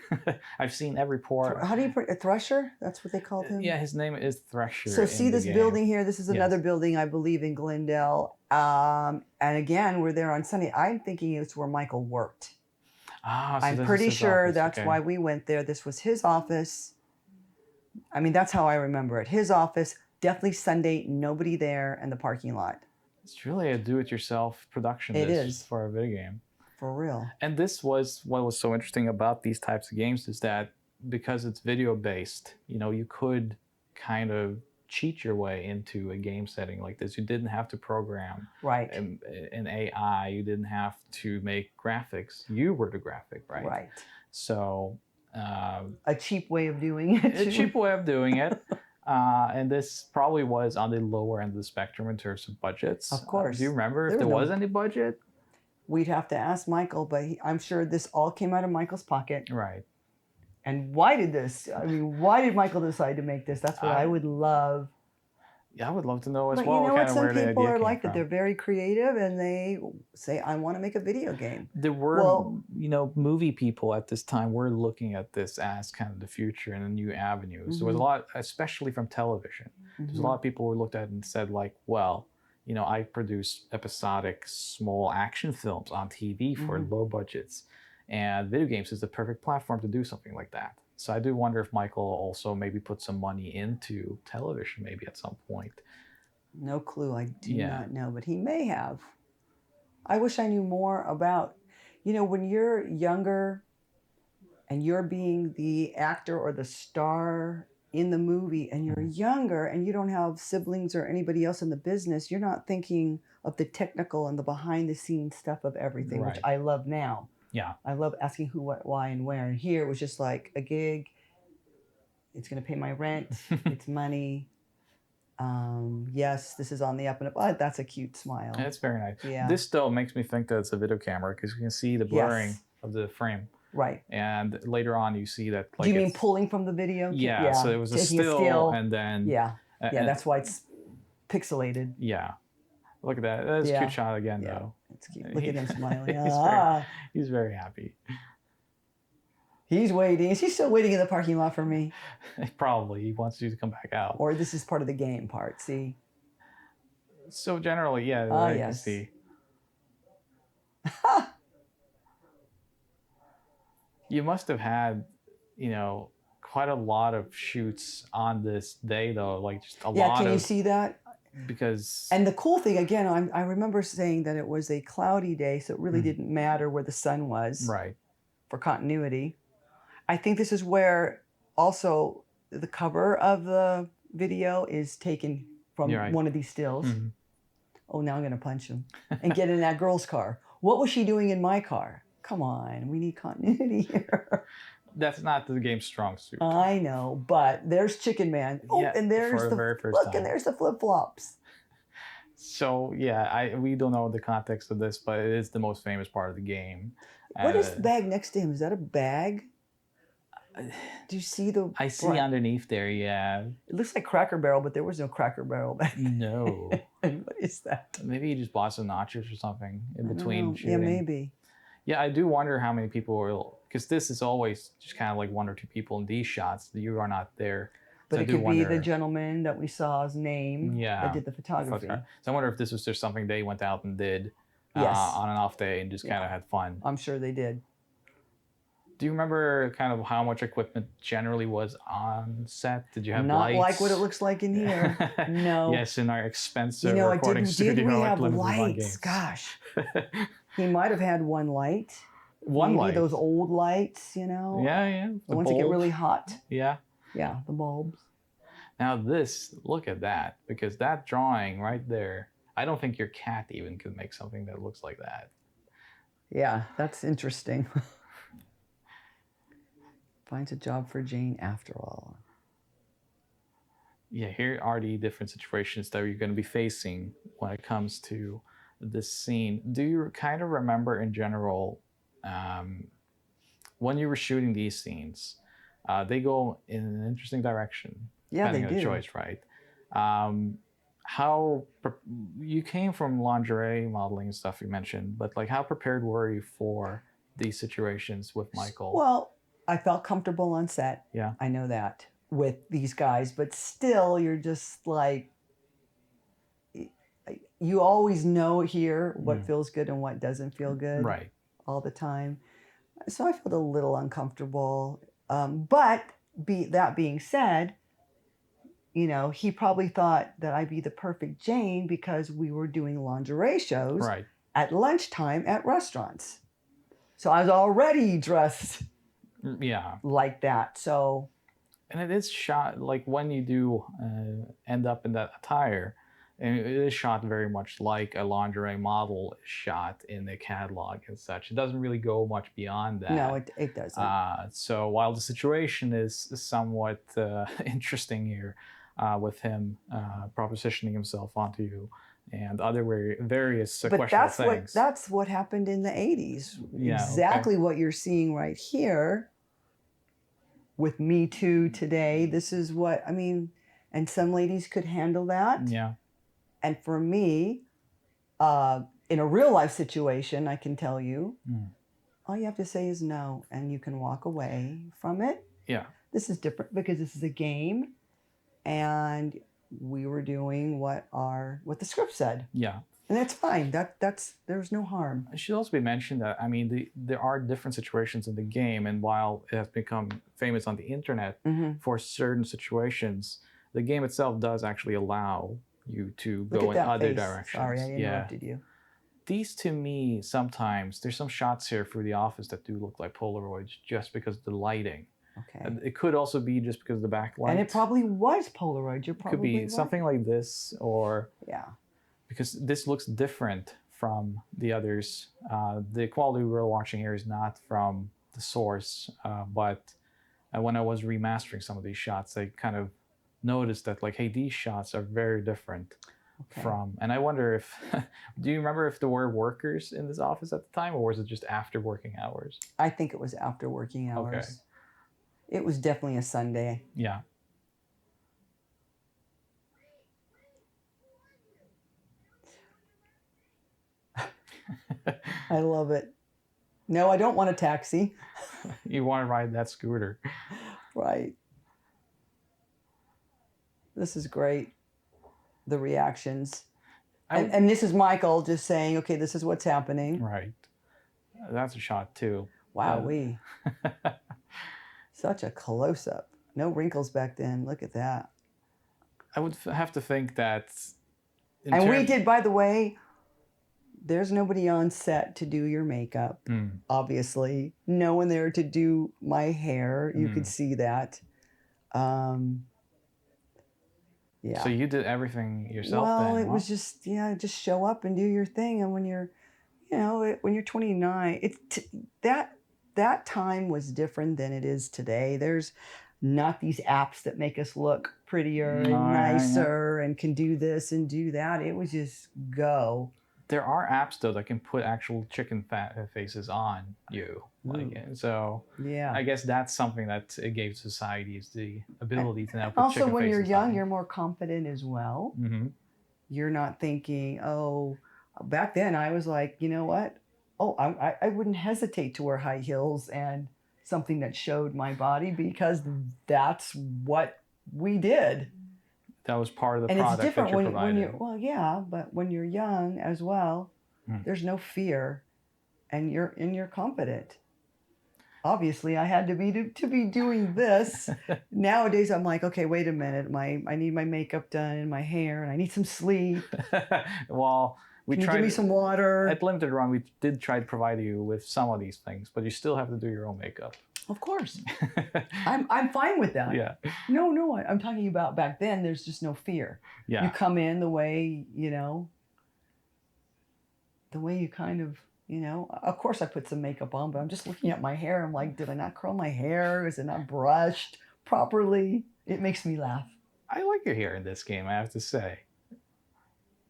I've seen every pore. How do you put a Thresher? That's what they called him. Yeah, his name is Thresher. So see this building here. This is another Yes. building, I believe, in Glendale. And again, we're there on Sunday. I'm thinking it's where Michael worked. Ah, so I'm this is pretty his sure office. that's Okay. why we went there. This was his office. I mean, that's how I remember it. His office, definitely Sunday, nobody there, and the parking lot. It's really a do-it-yourself production. It this is. for a video game. For real. And this was what was so interesting about these types of games is that because it's video-based, you could kind of cheat your way into a game setting like this. You didn't have to program Right. an AI. You didn't have to make graphics. You were the graphic, right? Right. So A cheap way of doing it. a cheap way of doing it. And this probably was on the lower end of the spectrum in terms of budgets. Of course. Do you remember if There there was was any budget? We'd have to ask Michael, but I'm sure this all came out of Michael's pocket. Right. And why did Michael decide to make this? That's what I would love. Yeah, I would love to know as But well. you know what? Kind of Some where the people idea are came like that. from. They're very creative and they say, I want to make a video game. There were, Well- movie people at this time were looking at this as kind of the future and a new avenue. So there was a lot, especially from television. There's a lot of people who looked at it and said like, well, I produce episodic small action films on TV for low budgets, and video games is the perfect platform to do something like that. So I do wonder if Michael also maybe put some money into television maybe at some point. No clue. I do Yeah. not know, but he may have. I wish I knew more about, when you're younger, and you're being the actor or the star in the movie, and you're younger and you don't have siblings or anybody else in the business, you're not thinking of the technical and the behind the scenes stuff of everything, which I love now. Yeah. I love asking who, what, why, and where. And here it was just like a gig. It's going to pay my rent. It's money. Yes, this is on the up and up. Oh, that's a cute smile. It's very nice. Yeah. This still makes me think that it's a video camera because you can see the blurring of the frame. Right. And later on, you see that. Like, do you mean pulling from the video? Yeah. So it was a still, and then. Yeah. Yeah, that's why it's pixelated. Yeah. Look at that. That's a cute shot again, though. It's cute. Look at him smiling. He's very happy. He's waiting. Is he still waiting in the parking lot for me? Probably. He wants you to come back out. Or this is part of the game part, see? So generally, yeah. Yes. See. You must have had, quite a lot of shoots on this day, though. Like, just a lot of... Yeah, can you see that? Because... And the cool thing, again, I remember saying that it was a cloudy day, so it really didn't matter where the sun was. Right. For continuity. I think this is where also the cover of the video is taken from one of these stills. Mm-hmm. Oh, now I'm going to punch him and get in that girl's car. What was she doing in my car? Come on, we need continuity here. That's not the game's strong suit. I know, but there's Chicken Man. Oh, and there's the very first time. And there's the flip-flops. So yeah, we don't know the context of this, but it is the most famous part of the game. What is the bag next to him? Is that a bag? Do you see the... I see underneath there, yeah. It looks like Cracker Barrel, but there was no Cracker Barrel back then. No. What is that? Maybe you just bought some nachos or something in between shooting. Yeah, maybe. Yeah, I do wonder how many people will... Because this is always just kind of like one or two people in these shots. You are not there. But so it could be the gentleman that we saw's name that did the photography. So I wonder if this was just something they went out and did on an off day and just kind of had fun. I'm sure they did. Do you remember kind of how much equipment generally was on set? Did you have Not lights? Not like what it looks like in here. No. Yes, in our expensive recording studio. Did we have lights? Gosh. He might have had one light. Maybe light. Those old lights, Yeah. The ones that get really hot. Yeah. Yeah, the bulbs. Now look at that. Because that drawing right there, I don't think your cat even could make something that looks like that. Yeah, that's interesting. Finds a job for Jane after all. Yeah, here are the different situations that you're going to be facing when it comes to this scene. Do you kind of remember in general, when you were shooting these scenes, they go in an interesting direction. Yeah, they do. Depending on the choice, right? How you came from lingerie modeling and stuff you mentioned, but like how prepared were you for these situations with Michael? Well, I felt comfortable on set. Yeah. I know that with these guys, but still you're just like, you always know here what feels good and what doesn't feel good. Right. All the time. So I felt a little uncomfortable. But that being said, he probably thought that I'd be the perfect Jane because we were doing lingerie shows at lunchtime at restaurants. So I was already dressed like that. So, and it is shot like when you do end up in that attire, and it is shot very much like a lingerie model is shot in the catalog and such. It doesn't really go much beyond that. No, it doesn't. So while the situation is somewhat interesting here with him propositioning himself onto you and other various questionable things. But that's what happened in the 80s. Yeah, exactly what you're seeing right here with Me Too today. This is what, and some ladies could handle that. Yeah. And for me, in a real life situation, I can tell you, all you have to say is no, and you can walk away from it. Yeah. This is different because this is a game, and we were doing what the script said. Yeah. And that's fine. There's no harm. It should also be mentioned that, there are different situations in the game, and while it has become famous on the internet for certain situations, the game itself does actually allow you to go in other directions. Sorry, I interrupted you. these to me, sometimes there's some shots here for the office that do look like Polaroids just because of the lighting. Okay. And it could also be just because of the backlight. And it probably was Polaroid. You're It probably could be right. something like this, or Yeah. because this looks different from the others. The quality we're watching here is not from the source, but when I was remastering some of these shots, I kind of noticed that, like, hey, these shots are very different from. And I wonder if, do you remember if there were workers in this office at the time, or was it just after working hours? I think it was after working hours. Okay. It was definitely a Sunday. Yeah. I love it. No, I don't want a taxi. You want to ride that scooter. Right. This is great. The reactions. And this is Michael just saying, okay, this is what's happening. Right. That's a shot too. Wowee. Such a close-up. No wrinkles back then. Look at that. I would have to think that... And we did, by the way, there's nobody on set to do your makeup, obviously. No one there to do my hair. You could see that. Yeah. So you did everything yourself then? Well, it was just, just show up and do your thing. And when you're, when you're 29, that time was different than it is today. There's not these apps that make us look prettier and nicer and can do this and do that. It was just go. There are apps though that can put actual chicken faces on you, so. Yeah, I guess that's something that it gave society, is the ability to now put also chicken when faces you're young, on. you're more confident as well. Mm-hmm. You're not thinking, oh, back then I was like, you know what? Oh, I wouldn't hesitate to wear high heels and something that showed my body, because that's what we did. That was part of the and product it's different that you're providing. But when you're young as well, there's no fear, and you're confident. Obviously, I had to be doing this. Nowadays, I'm like, okay, wait a minute, I need my makeup done and my hair, and I need some sleep. Well, Can you give me some water? At Limited Run, we did try to provide you with some of these things, but you still have to do your own makeup. Of course. I'm fine with that. Yeah. No, I'm talking about back then, there's just no fear. Yeah. You come in the way, the way you kind of, of course I put some makeup on, but I'm just looking at my hair. I'm like, did I not curl my hair? Is it not brushed properly? It makes me laugh. I like your hair in this game, I have to say.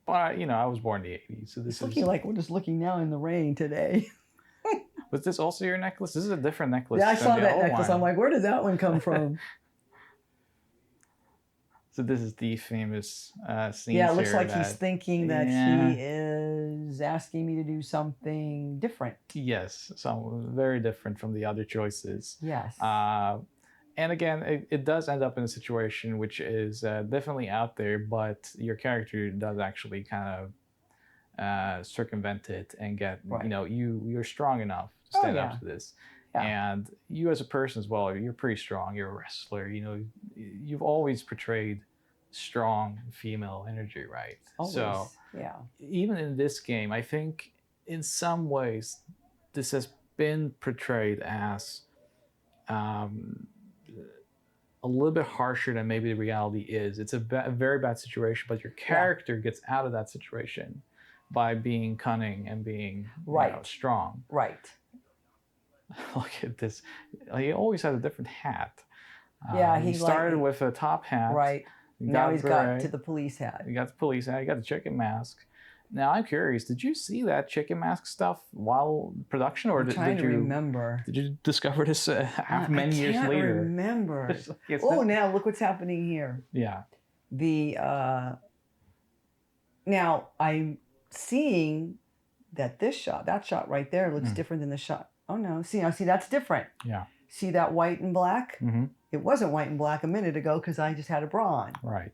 But, I was born in the 80s, so this is... looking like we're just looking now in the rain today. Was this also your necklace? This is a different necklace. Yeah, I saw that necklace. I'm like, where did that one come from? So this is the famous scene. Yeah, it looks like he's thinking that he is asking me to do something different. Yes, some very different from the other choices. Yes. And again, it does end up in a situation which is definitely out there, but your character does actually kind of circumvent it and get, you're strong enough to stand up to this. Yeah. And you as a person as well, you're pretty strong. You're a wrestler. You've always portrayed strong female energy, right? Always. So yeah. Even in this game, I think in some ways this has been portrayed as a little bit harsher than maybe the reality is. It's a very bad situation, but your character gets out of that situation by being cunning and being strong. Right. Look at this. He always had a different hat. Yeah, he started with a top hat. Right. Now he's got to the police hat. He got the police hat. He got the chicken mask. Now I'm curious. Did you see that chicken mask stuff while production, or did you remember? Did you discover this many years later? I can't remember. Now look what's happening here. Yeah. Now I'm seeing that that shot right there looks different than the shot. Oh no! See that's different. Yeah. See that white and black? Mm-hmm. It wasn't white and black a minute ago because I just had a bra on. Right.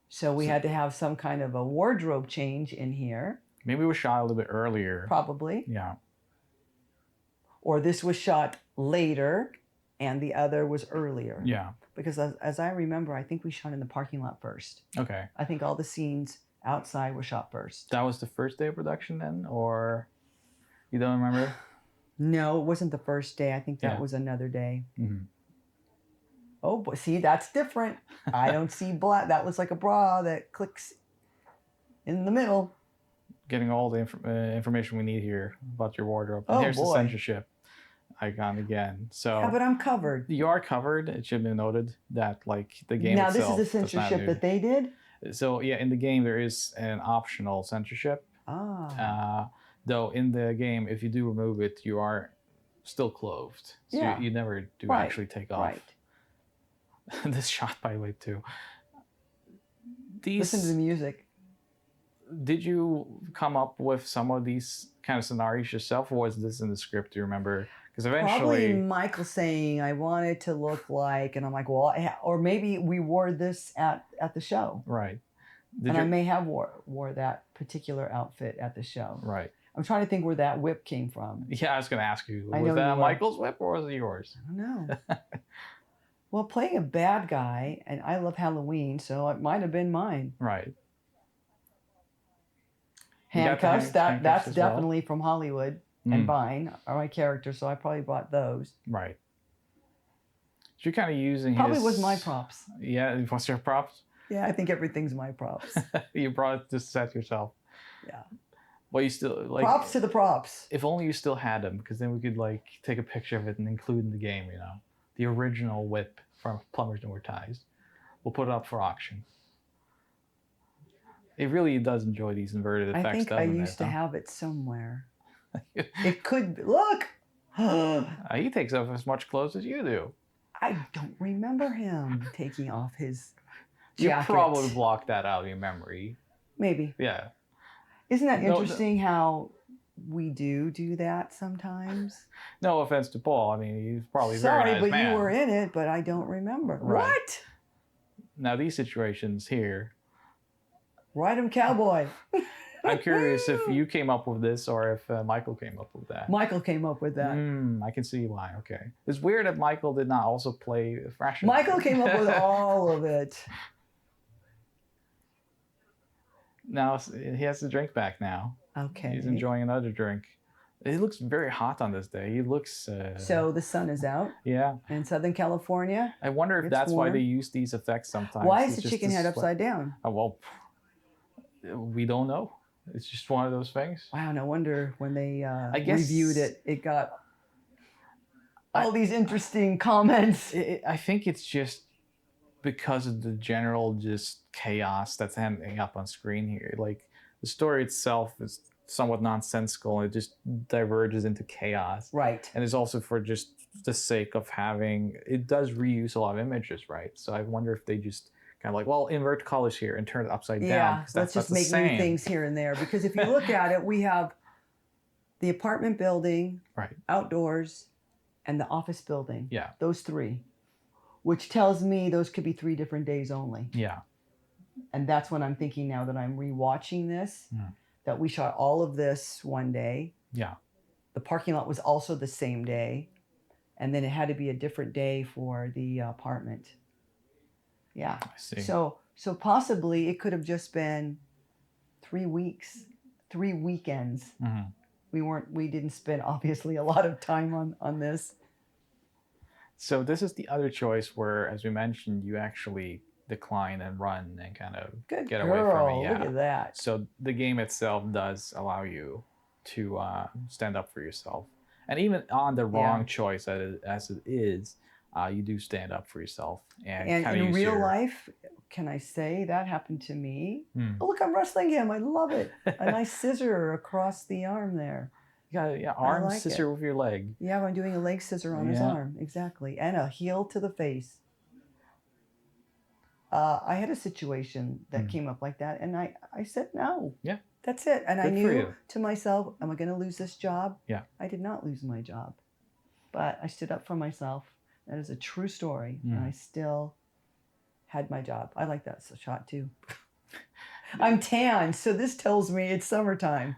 So we had to have some kind of a wardrobe change in here. Maybe it was shot a little bit earlier. Probably. Yeah. Or this was shot later and the other was earlier. Yeah. Because as I remember, I think we shot in the parking lot first. Okay. I think all the scenes outside was shot first. That was the first day of production then, or you don't remember? No, it wasn't the first day. I think that Yeah. was another day. Mm-hmm. Oh, but see, that's different. I don't see black. That was like a bra that clicks in the middle. Getting all the information we need here about your wardrobe. And Oh, here's the boy. censorship icon again. So Yeah, but I'm covered. you are covered. It should be noted that like the game Now, itself. this is the does not censorship do- that they did? So yeah, in the game there is an optional censorship. Ah. Though in the game, if you do remove it, you are still clothed. So Yeah. you never do Right, actually take off. Right. This shot, by the way, too. These, Listen to the music. Did you come up with some of these kind of scenarios yourself, or was this in the script? Do you remember? Because Probably eventually, Michael saying, I want it to look like, and I'm like, well, or maybe we wore this at the show. right? And I may have wore that particular outfit at the show. Right. I'm trying to think where that whip came from. Yeah, I was going to ask you, I was know that you were. Michael's whip or was it yours? I don't know. Well, playing a bad guy, and I love Halloween, so it might have been mine. Right. Handcuffs, that's as well? definitely from Hollywood and Vine are my characters, so I probably bought those. Right. So you're kind of using Probably his... was my props. Yeah, what's your props? Yeah, I think everything's my props. You brought this set yourself. Yeah. Well, you still like props to the props. If only you still had them, because then we could like take a picture of it and include in the game. You know, the original whip from Plumbers Don't Wear Ties. We'll put it up for auction. It really does enjoy these inverted effects. I think I used to have it somewhere. It could be, look. He takes off as much clothes as you do. I don't remember him taking off his You jacket. probably blocked that out of your memory. Maybe. Yeah. Isn't that interesting how we do that sometimes? No offense to Paul. I mean, he's probably a Sorry, very nice but man. you were in it, but I don't remember. Right. What? Now these situations here, Ride 'em cowboy. I'm curious if you came up with this or if Michael came up with that. Michael came up with that. I can see why. Okay. It's weird that Michael did not also play fashion. Michael came up with all of it. Now he has the drink back now. Okay. He's enjoying another drink. It looks very hot on this day. He looks... So the sun is out yeah. in Southern California. I wonder if It's that's why warm. they use these effects sometimes. Why It's is the just chicken to head sweat. upside down? Oh, well, we don't know. It's just one of those things. Wow, no wonder when they I guess- reviewed it, it got all these interesting comments. I think it's just because of the general just chaos that's ending up on screen here. Like the story itself is somewhat nonsensical and it just diverges into chaos. Right. And it's also for just the sake of having, it does reuse a lot of images, right? So I wonder if they just kind of like, well, invert colors here and turn it upside down. Yeah, 'cause let's just that's the make new same. things here and there. Because if you look at it, we have the apartment building, Right. outdoors, and the office building. Yeah. Those three, which tells me those could be 3 different days only. Yeah. And that's what I'm thinking now that I'm rewatching this, that we shot all of this one day. Yeah. The parking lot was also the same day. And then it had to be a different day for the apartment. Yeah. I see. So possibly it could have just been 3 weeks, 3 weekends. Mhm. We didn't spend obviously a lot of time on this. So this is the other choice where, as we mentioned, you actually decline and run and kind of Good get girl, away from it. Yeah. look at that. So the game itself does allow you to stand up for yourself. And even on the wrong choice as it is, you do stand up for yourself. And kinda in use real your... life, can I say that happened to me? Hmm. Oh, look, I'm wrestling him. I love it. A nice scissor across the arm there. You got arm like scissor with your leg. Yeah, I'm doing a leg scissor on his Yeah. arm. Exactly. And a heel to the face. I had a situation that came up like that, and I said no. Yeah. That's it. And I Good for knew you. to myself, am I going to lose this job? Yeah. I did not lose my job. But I stood up for myself. That is a true story. And I still had my job. I like that shot too. I'm tan, so this tells me it's summertime.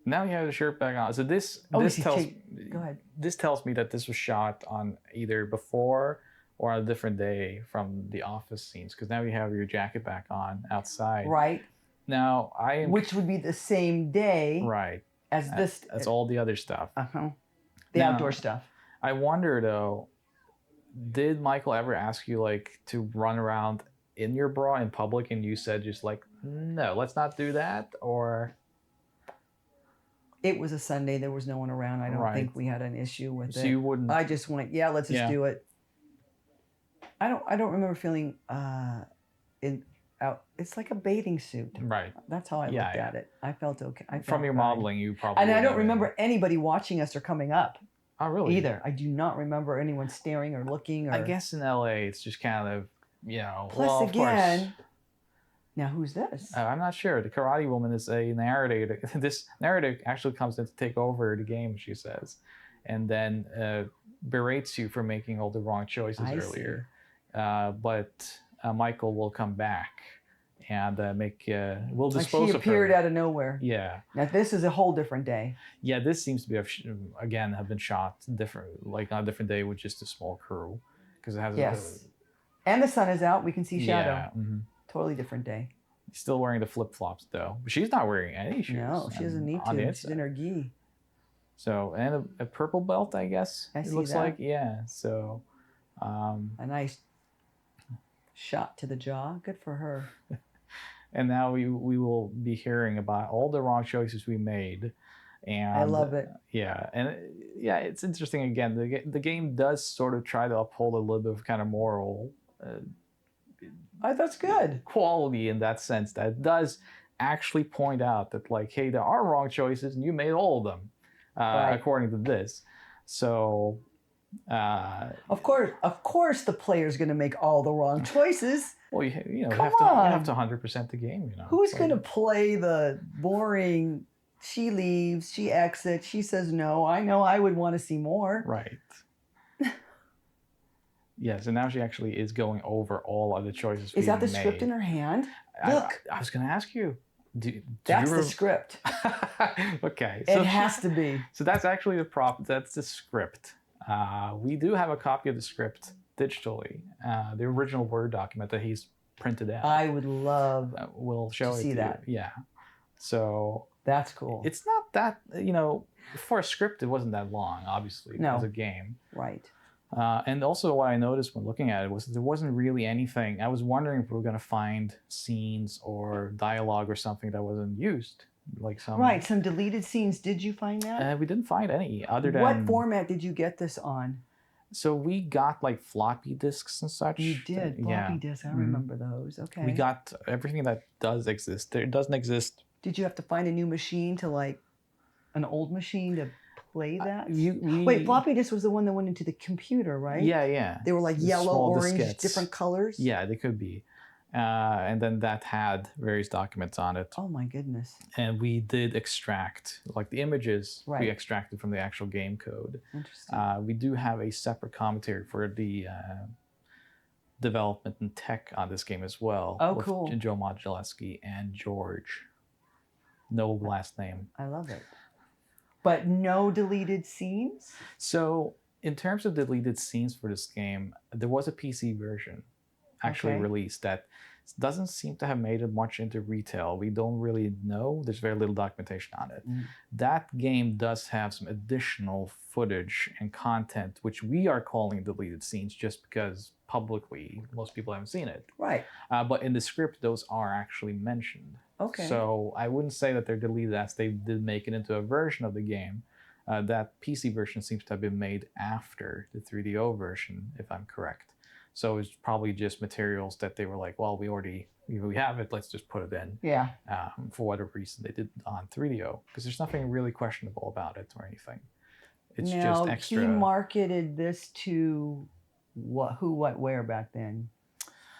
Now you have the shirt back on. So this Oh, this you tells go ahead. This tells me that this was shot on either before or on a different day from the office scenes, because now you have your jacket back on outside. Right. Now I am which would be the same day right. as this. That's all the other stuff. The Now, outdoor stuff. I wonder though, did Michael ever ask you like to run around in your bra in public, and you said just like, no, let's not do that? Or it was a Sunday, there was no one around. I don't think we had an issue with it. You wouldn't. I just went, yeah, let's just do it. I don't remember feeling it's like a bathing suit. Right. That's how I looked at it. I felt okay. From your modeling, you probably. And I don't remember anybody watching us or coming up. Oh, really? Either. I do not remember anyone staring or looking. Or... I guess in LA, it's just kind of, Plus, well, again, now who's this? I'm not sure. The Karate Woman is a narrator. This narrator actually comes in to take over the game, she says, and then berates you for making all the wrong choices earlier. But Michael will come back and we'll dispose of her. She appeared out of nowhere. Yeah. Now this is a whole different day. Yeah, this seems to be have been shot different, like on a different day with just a small crew, because it has. And the sun is out. We can see shadow. Yeah. Mm-hmm. Totally different day. Still wearing the flip flops though. But she's not wearing any shoes. No, she doesn't need to. She's in her gi. So and a purple belt, I guess. I see it looks that. like So. A nice shot to the jaw. Good for her. And now we will be hearing about all the wrong choices we made. And I love it. Yeah, and it's interesting. Again, the game does sort of try to uphold a little bit of kind of moral. That's good. Quality in that sense, that it does actually point out that like, hey, there are wrong choices, and you made all of them, according to this. So. Of course, the player's going to make all the wrong choices. Well, you have to 100% the game. Who's going to play the boring? She leaves, she exits, she says no. I know I would want to see more. Right. Yes, and now she actually is going over all of the choices. Is that the script in her hand? Look. I was going to ask you. That's the script. Okay. It has to be. So that's actually the prop. That's the script. We do have a copy of the script digitally, the original Word document that he's printed out. I would love we'll show to it see to that. You. Yeah. So that's cool. It's not that, for a script, it wasn't that long, obviously, as a game. Right. And also what I noticed when looking at it was there wasn't really anything. I was wondering if we were going to find scenes or dialogue or something that wasn't used. Like some deleted scenes. Did you find that? We didn't find any other than. What format did you get this on? So we got like floppy disks and such. You did floppy disks. I remember those. Okay. We got everything that does exist. There doesn't exist. Did you have to find a new machine to like an old machine to play that? Wait, floppy disk was the one that went into the computer, right? Yeah. They were like yellow, orange, different colors. Yeah, they could be. And then that had various documents on it. Oh my goodness. And we did extract, like the images Right. we extracted from the actual game code. Interesting. We do have a separate commentary for the development and tech on this game as well. Oh, with cool. Joe Modulewski and George. No last name. I love it. But no deleted scenes? So in terms of deleted scenes for this game, there was a PC version actually released that doesn't seem to have made it much into retail. We don't really know. There's very little documentation on it. That game does have some additional footage and content, which we are calling deleted scenes just because publicly most people haven't seen it. Right. But in the script, those are actually mentioned. Okay. So I wouldn't say that they're deleted as they did make it into a version of the game. That PC version seems to have been made after the 3DO version, if I'm correct. So it's probably just materials that they were like, well, we have it, let's just put it in. Yeah. For whatever reason they did on 3DO, because there's nothing really questionable about it or anything. It's just extra. He marketed this to who, what, where back then?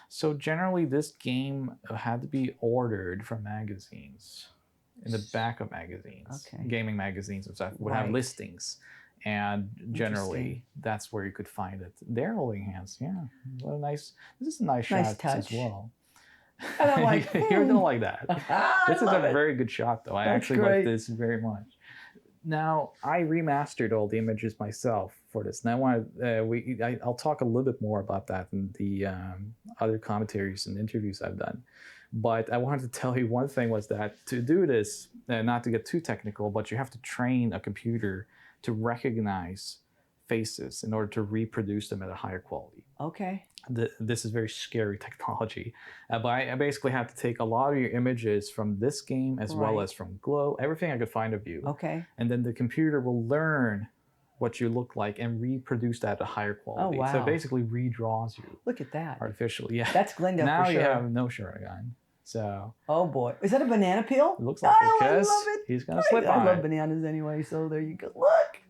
So generally this game had to be ordered from magazines, in the back of magazines. Okay. Gaming magazines and stuff would have listings. And generally, that's where you could find it. They're holding hands. Yeah, what a nice. This is a nice shot touch as well. And I'm like, you're gonna like that. This is a very good shot, though. I actually like this very much. Now, I remastered all the images myself for this, and I want I'll talk a little bit more about that in the other commentaries and interviews I've done. But I wanted to tell you one thing was that to do this, not to get too technical, but you have to train a computer to recognize faces in order to reproduce them at a higher quality. Okay. This is very scary technology. But I basically had to take a lot of your images from this game as well Right. as from Glow, everything I could find of you. Okay. And then the computer will learn what you look like and reproduce that at a higher quality. wow. So it basically redraws you Look at that. artificially. Yeah. That's Glendale Now for you sure. have no shirt on. So Oh boy. Is that a banana peel? it looks like Oh, it I because love it. he's gonna slip I on love it. bananas anyway, so there you go. Look.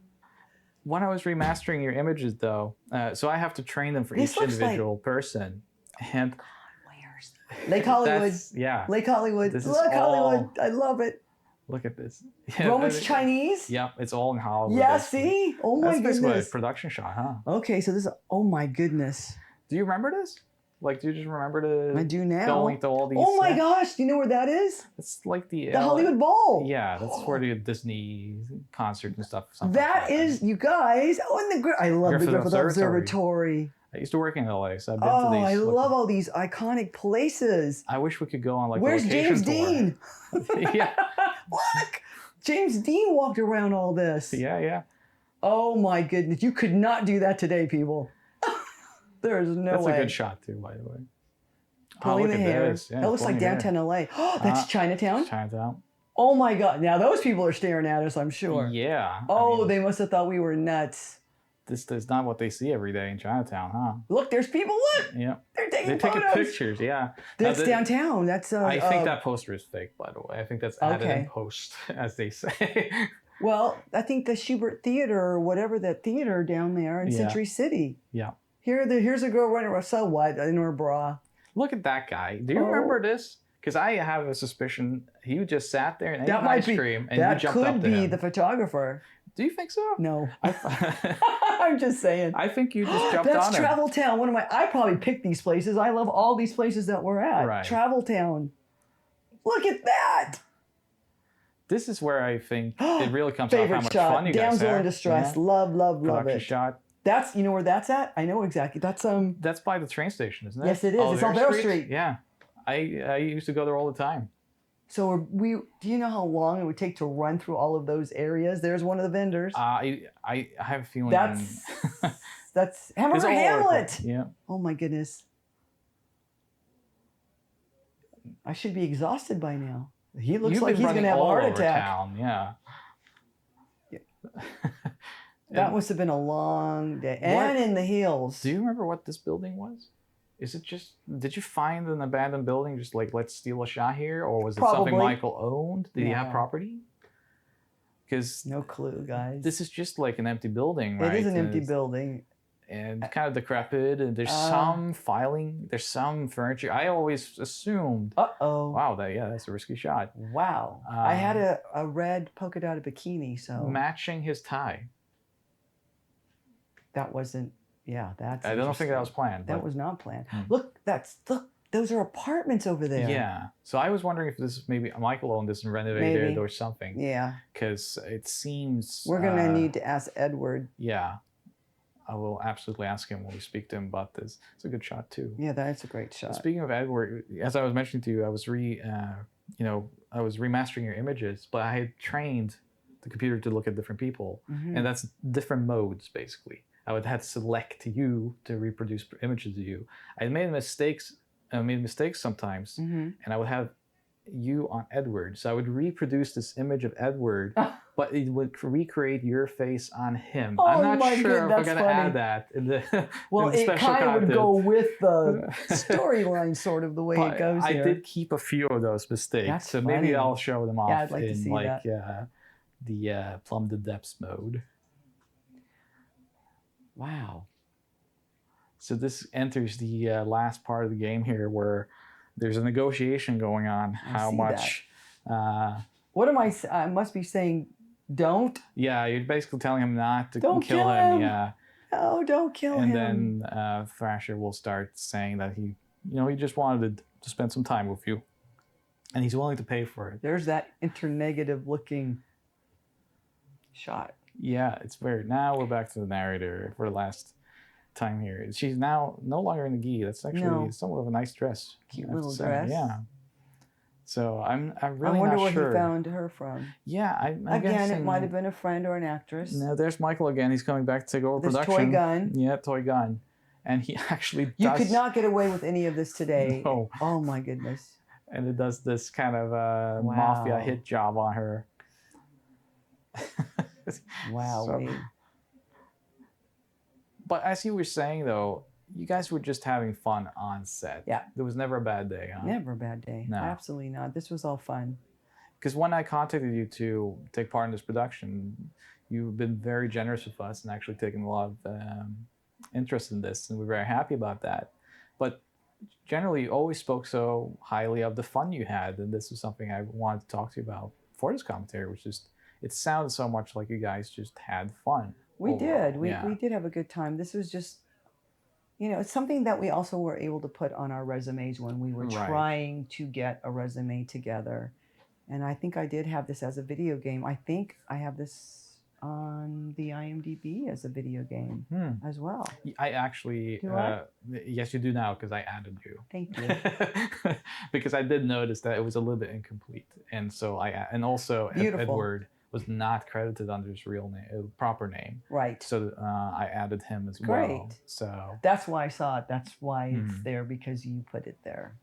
When I was remastering your images though, so I have to train them for This each looks like- individual person. And Layers. Lake Hollywood. yeah. Lake Hollywood. This is Look, Hollywood. all- I love it. Look at this. Roman's Chinese? Yep, it's all in Hollywood. Yeah, basically. see? Oh my That's basically a goodness. production shot, huh? Okay, so this is, oh my goodness. Do you remember this? Like, do you just remember I do now. going to all these? Oh my gosh, do you know where that is? It's like the Hollywood Bowl. Yeah, that's where the Disney concert and stuff. sometimes That happen. is, you guys, I love the Griffith Griffith Observatory. Observatory. I used to work in LA, so I've been Oh, to these. I look- love all these iconic places. I wish we could go on like Where's a location James tour. Dean? yeah, Look, James Dean walked around all this. yeah. Oh my goodness, you could not do that today, people. There's no That's way. a good shot too, by the way. Pulling look the at hair. this. Yeah, that looks like pulling hair. downtown LA. Oh, that's Chinatown. Chinatown. Oh my God! Now those people are staring at us. I'm sure. Yeah. Oh, I mean, they must have thought we were nuts. this is not what they see every day in Chinatown, huh? Look, there's people. Look, Yeah. they're taking They're taking photos. pictures. Yeah. That's the- downtown. That's I think that poster is fake, by the way. I think that's added Okay. in post, as they say. Well, I think the Schubert Theater or whatever that theater down there in Yeah. Century City. Yeah. Here's a girl running around. So what? In her bra. Look at that guy. Do you Oh. remember this? Because I have a suspicion he just sat there and ate That an might ice be. cream and you That jumped up could to be him. the photographer. Do you think so? No, I, I'm just saying. I think you just jumped That's on him. Travel Town. One of my. I probably picked these places. I love all these places that we're at. Right. Travel Town. Look at that. This is where I think it really comes off how Favorite much shot. fun you guys Damsel have. in distress. Yeah. Love, love, love Production it. shot. That's you know where that's at. I know exactly. That's That's by the train station, isn't it? Yes, it is. It's on Bell Street. Yeah. I used to go there all the time. So we. Do you know how long it would take to run through all of those areas? There's one of the vendors. I have a feeling That's It's Hamburger all Hamlet. Yeah. Oh my goodness. I should be exhausted by now. He looks You've like been he's going running to have a all heart over attack. Town. Yeah. That And must have been a long day. What- And in the hills. do you remember what this building was? Is it just, did you find an abandoned building just like, let's steal a shot here? Or was it something Probably. Michael owned? Did he have No. property? Because No clue, guys. this is just like an empty building, right? It is an And empty it's- building. And kind of decrepit, and there's some filing, there's some furniture. I always assumed, Uh-oh. wow, that's a risky shot. Wow. I had a red polka dotted bikini, so Matching his tie. that wasn't, yeah, that's I don't think that was interesting. planned. That but- was not planned. Hmm. Look, those are apartments over there. Yeah. So I was wondering if this is maybe Michael owned this and renovated Maybe. or something. Yeah. Because it seems We're going to need to ask Edward. Yeah. I will absolutely ask him when we speak to him about this. It's a good shot too. Yeah, that's a great shot. Speaking of Edward, as I was mentioning to you, I was I was remastering your images, but I had trained the computer to look at different people, Mhm. and that's different modes basically. I would have to select you to reproduce images of you. I made mistakes sometimes, Mhm. and I would have you on Edward. So I would reproduce this image of Edward, but it would recreate your face on him. Oh I'm not my sure God, if I'm that's going to funny. add that in the, Well, in the it special kind of would content. go with the storyline, sort of the way But it goes I here. did keep a few of those mistakes, That's so funny. maybe I'll show them off I'd like to in see like that. the Plumb the Depths mode. Wow. So this enters the last part of the game here, where there's a negotiation going on. How see much? What am I must be saying, don't? Yeah, you're basically telling him not to Don't kill kill him. him. Yeah, Oh, don't kill and him. then Thrasher will start saying that he just wanted to spend some time with you, and he's willing to pay for it. There's that internegative looking shot. Yeah, it's weird. Now we're back to the narrator for the last time here. She's now no longer in the gi. That's actually No. somewhat of a nice dress. Cute I have to little say. dress. Yeah. So I'm I really wonder not where sure. he found her from. Yeah, I'm Again, guessing. it might have been a friend or an actress. No, there's Michael again. He's coming back to take over This production. toy gun. Yeah, toy gun, and he actually does. You could not get away with any of this today. No. Oh my goodness. And it does this kind of mafia Wow. hit job on her. Wow. So- but as you were saying, though, you guys were just having fun on set. Yeah. There was never a bad day, huh? Never a bad day. No. Absolutely not. This was all fun. Because when I contacted you to take part in this production, you've been very generous with us and actually taken a lot of interest in this, and we're very happy about that. But generally, you always spoke so highly of the fun you had, and this was something I wanted to talk to you about for this commentary, which is, it sounded so much like you guys just had fun. We overall. did. We did have a good time. This was just, it's something that we also were able to put on our resumes when we were Right. trying to get a resume together. And I think I did have this as a video game. I think I have this on the IMDb as a video game as well. I actually, Do I? yes, you do now because I added you. Thank you. Because I did notice that it was a little bit incomplete, and so and also Beautiful. Edward was not credited under his real name, proper name. Right. So I added him as well. Great. So That's why I saw it. That's why it's there, because you put it there.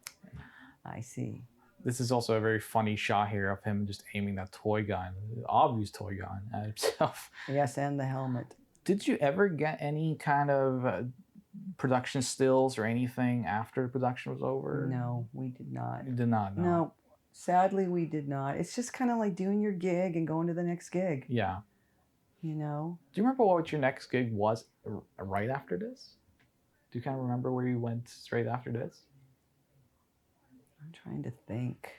I see. this is also a very funny shot here of him just aiming that toy gun, obvious toy gun, at himself. Yes, and the helmet. Did you ever get any kind of production stills or anything after the production was over? No, we did not. You did not. No, sadly, we did not. It's just kind of like doing your gig and going to the next gig. Yeah. Do Do you remember what your next gig was right after this? Do you kind of remember where you went straight after this? I'm trying to think.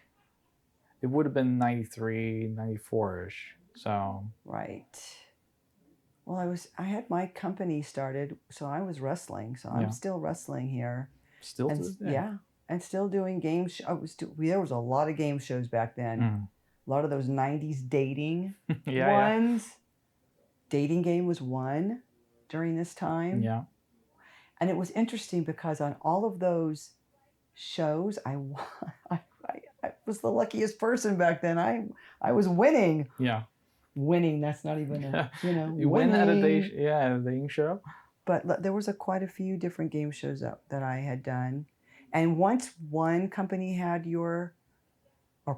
It would have been 93, 94-ish. So, Right. Well, I had my company started, so I was wrestling. So I'm still wrestling here. still to And this day. yeah, and still doing game shows. There was a lot of game shows back then. A lot of those 90s dating Yeah. ones. Dating Game was one during this time. Yeah. And it was interesting because on all of those shows, I was the luckiest person back then. I was winning. Yeah. Winning, that's not even a, You win at a winning. dating show? But there was quite a few different game shows that I had done. And once one company had or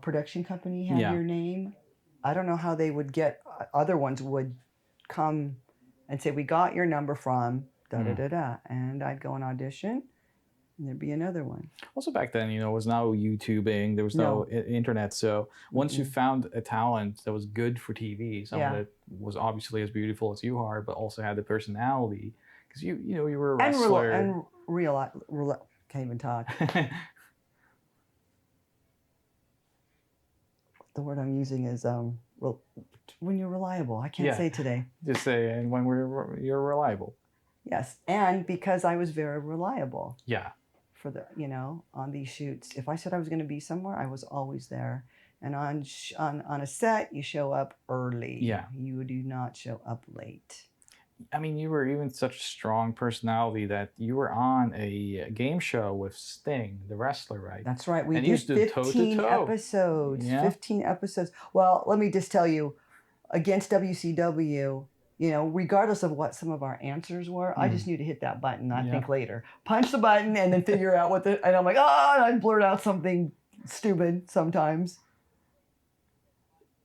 production company had your name, I don't know how they would get, other ones would come and say, we got your number from da-da-da-da. And I'd go and audition, and there'd be another one. Also back then, it was no YouTubing. There was no internet. So once you found a talent that was good for TV, someone that was obviously as beautiful as you are, but also had the personality, because you were a wrestler. And can't even talk. The word I'm using is when you're reliable. I can't say today. Just say, and when you're reliable. Yes, and because I was very reliable. Yeah. For the on these shoots, if I said I was going to be somewhere, I was always there. And on a set, you show up early. Yeah. You do not show up late. I mean, you were even such a strong personality that you were on a game show with Sting, the wrestler, right? That's right. We And did you stood 15 toe-to-toe. episodes. Yeah. 15 episodes. Well, let me just tell you, against WCW, regardless of what some of our answers were, I just knew to hit that button, not think later. Punch the button and then figure out what and I'm like, and I blurt out something stupid sometimes.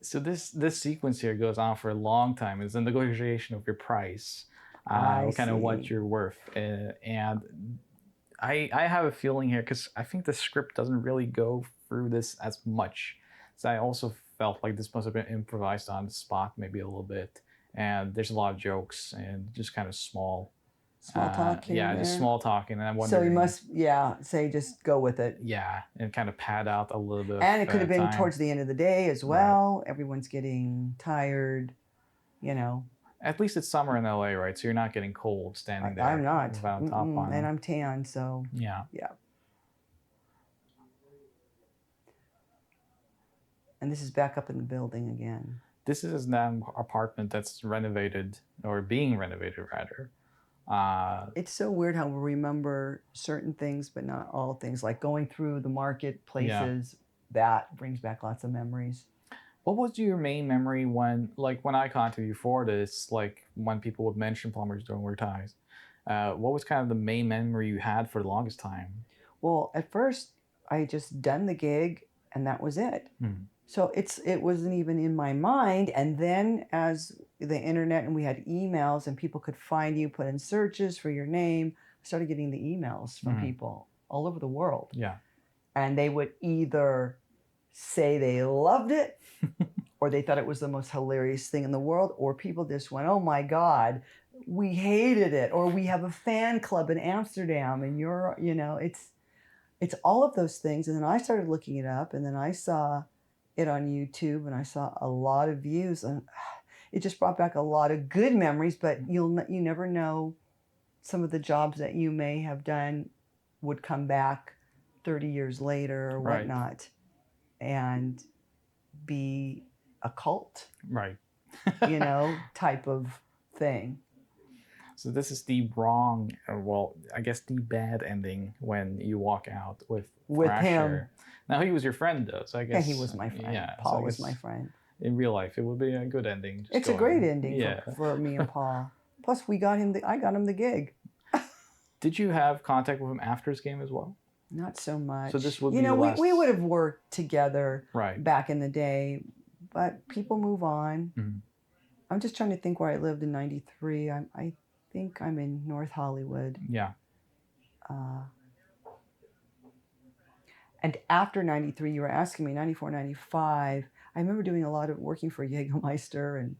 So this sequence here goes on for a long time. It's a negotiation of your price, kind of what you're worth, and I have a feeling here because I think the script doesn't really go through this as much. So I also felt like this must have been improvised on the spot, maybe a little bit. And there's a lot of jokes and just kind of small talk here. Yeah, and just there. small talking. And I'm wondering. So you must, say, just go with it. Yeah, and kind of pad out a little bit. And it could have been time. towards the end of the day as well. Right. Everyone's getting tired, At least it's summer in LA, right? So you're not getting cold standing there. I'm not. Without a top on. And I'm tan, so. Yeah. Yeah. And this is back up in the building again. This is an apartment that's renovated, or being renovated, rather. It's so weird how we remember certain things, but not all things. Like going through the marketplaces that brings back lots of memories. What was your main memory when I contacted you for this, like when people would mention Plumbers Don't Wear Ties? What was kind of the main memory you had for the longest time? Well, at first, I just done the gig, and that was it. So it wasn't even in my mind. And then as the internet and we had emails and people could find you, put in searches for your name, I started getting the emails from people all over the world. Yeah. And they would either say they loved it or they thought it was the most hilarious thing in the world, or people just went, oh my God, we hated it, or we have a fan club in Amsterdam and you're, it's all of those things. And then I started looking it up, and then I saw it on YouTube, and I saw a lot of views, and it just brought back a lot of good memories. But you never know, some of the jobs that you may have done would come back 30 years later or whatnot, and be a cult, right? Type of thing. So this is the wrong, well, I guess the bad ending when you walk out with Thrasher. Him. Now he was your friend though, so I guess he was my friend. Yeah, Paul was my friend. In real life, it would be a good ending. It's a great ending for me and Paul. Plus, I got him the gig. Did you have contact with him after his game as well? Not so much. So this would be the last... we would have worked together right back in the day, but people move on. I'm just trying to think where I lived in '93. I think I'm in North Hollywood. Yeah. And after '93, you were asking me, '94, '95, I remember doing a lot of working for Jägermeister and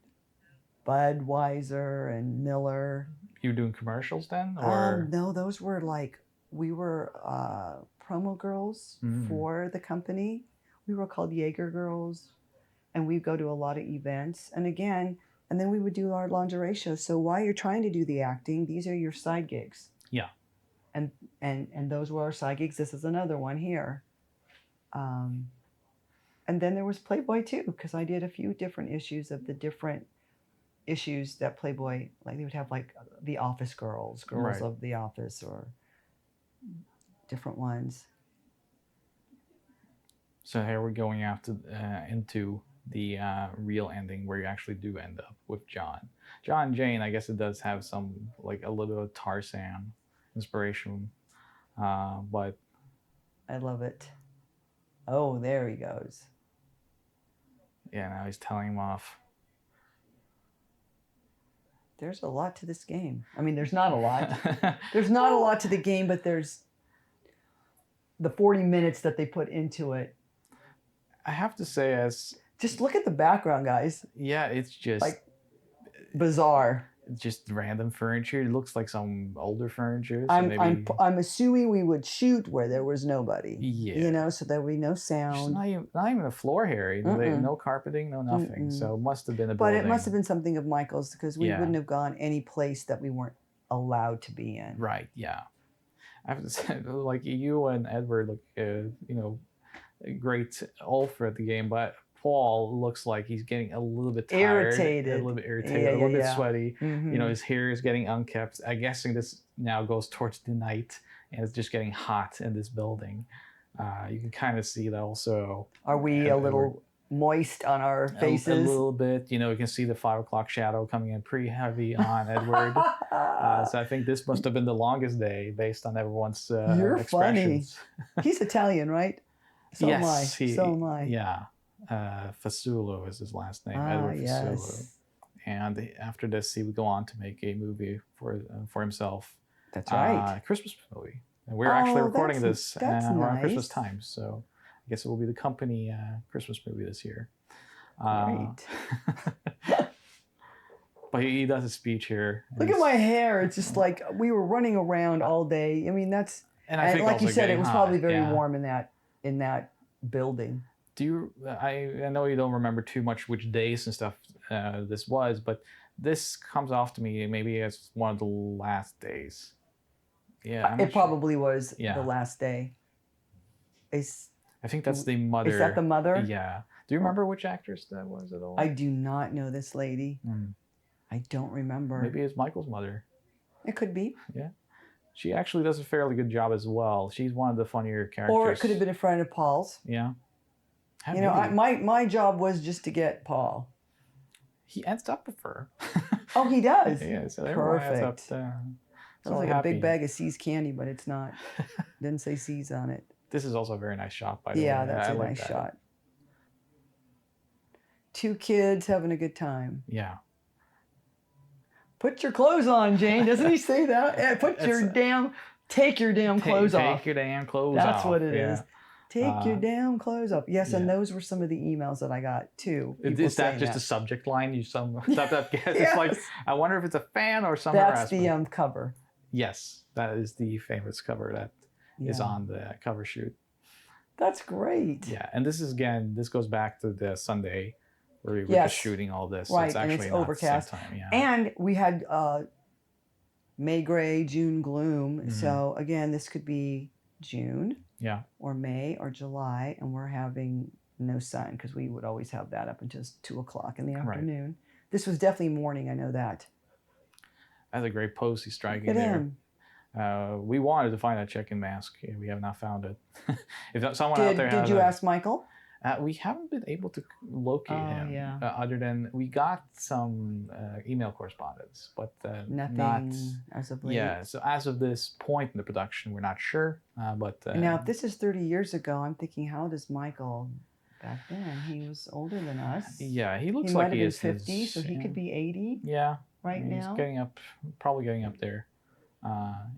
Budweiser and Miller. You were doing commercials then? Or no, those were we were promo girls for the company. We were called Jaeger Girls, and we'd go to a lot of events. And then we would do our lingerie shows. So while you're trying to do the acting, these are your side gigs. Yeah. And those were our side gigs. This is another one here. And then there was Playboy too, because I did a few different issues of the different issues that Playboy, they would have the Office Girls right. of the Office, or different ones. So here we're going into the real ending where you actually do end up with John and Jane. I guess it does have some a little bit of Tarzan inspiration, but I love it. Oh, there he goes. Yeah, now he's telling him off. There's a lot to this game. I mean, there's not a lot. There's not a lot to the game, but there's the 40 minutes that they put into it. I have to say, just look at the background, guys. Yeah, it's just bizarre. Just random furniture. It looks like some older furniture. So I'm assuming we would shoot where there was nobody. Yeah. So there would be no sound. Not even a floor here. No carpeting, no nothing. So it must have been a building. But it must have been something of Michael's, because we wouldn't have gone any place that we weren't allowed to be in. Right. Yeah. I have to say, you and Edward look, great all throughout the game, but Paul looks like he's getting a little bit tired, a little bit irritated, a little bit sweaty. His hair is getting unkempt. I'm guessing this now goes towards the night, and it's just getting hot in this building. You can kind of see that also. Are we a little moist on our faces? A little bit. You can see the 5 o'clock shadow coming in pretty heavy on Edward. So I think this must have been the longest day based on everyone's You're expressions. Funny. He's Italian, right? So am I. So am I. Yeah. Fasulo is his last name, Edward Fasulo. Yes. And after this, he would go on to make a movie for himself. That's right. A Christmas movie. And we're actually recording this around Christmas time, so I guess it will be the company Christmas movie this year. Right. But he does a speech here. Look at my hair. It's just like we were running around all day. I mean, that's... And I think like you said, it was probably very warm. warm in that building. I know you don't remember too much which days and stuff this was, but this comes off to me maybe as one of the last days. Yeah, it probably was the last day. I think that's the mother. Is that the mother? Yeah. Do you remember which actress that was at all? I do not know this lady. I don't remember. Maybe it's Michael's mother. It could be. Yeah. She actually does a fairly good job as well. She's one of the funnier characters. Or it could have been a friend of Paul's. Yeah. You know, my job was just to get Paul. He ends up with her. Oh, he does? Yeah, so everyone ends up Perfect. there. Sounds like a big bag of See's candy, but it's not. Didn't say See's on it. This is also a very nice shot, by the way. Yeah, that's I a like nice that. shot. 2 kids having a good time. Yeah. Put your clothes on, Jane. Doesn't he say that? Yeah, take your damn clothes off. Take your damn clothes off. That's what it is. Take your Uh, damn clothes off. Yes, and yeah. those were some of the emails that I got too. people Is that saying just a subject line? It's like, Yes. I wonder if it's a fan or some That's harassment. the cover. Yes, that is the famous cover that is Yeah. on the cover shoot. That's great. Yeah, and this goes back to the Sunday where we were Yes. just shooting all this. So Right, it's and actually it's not overcast. the same time. Yeah. And we had May gray, June gloom. Mhm. So again, this could be June Yeah. or May or July, and we're having no sun because we would always have that up until 2 o'clock in the Right. afternoon. This was definitely morning. I know that. That's a great pose he's striking Look at there. him. We wanted to find that check-in mask. We have not found it. If someone out there Did you ask Michael? we haven't been able to locate him. Yeah. Other than we got some email correspondence, but Nothing not. as of late. Yeah. So as of this point in the production, we're not sure. But Now, if this is 30 years ago, I'm thinking, how old is Michael back then? He was older than us. yeah, he looks He like might he have is been 50, his- so he could be 80 Yeah. right He's now. probably getting up there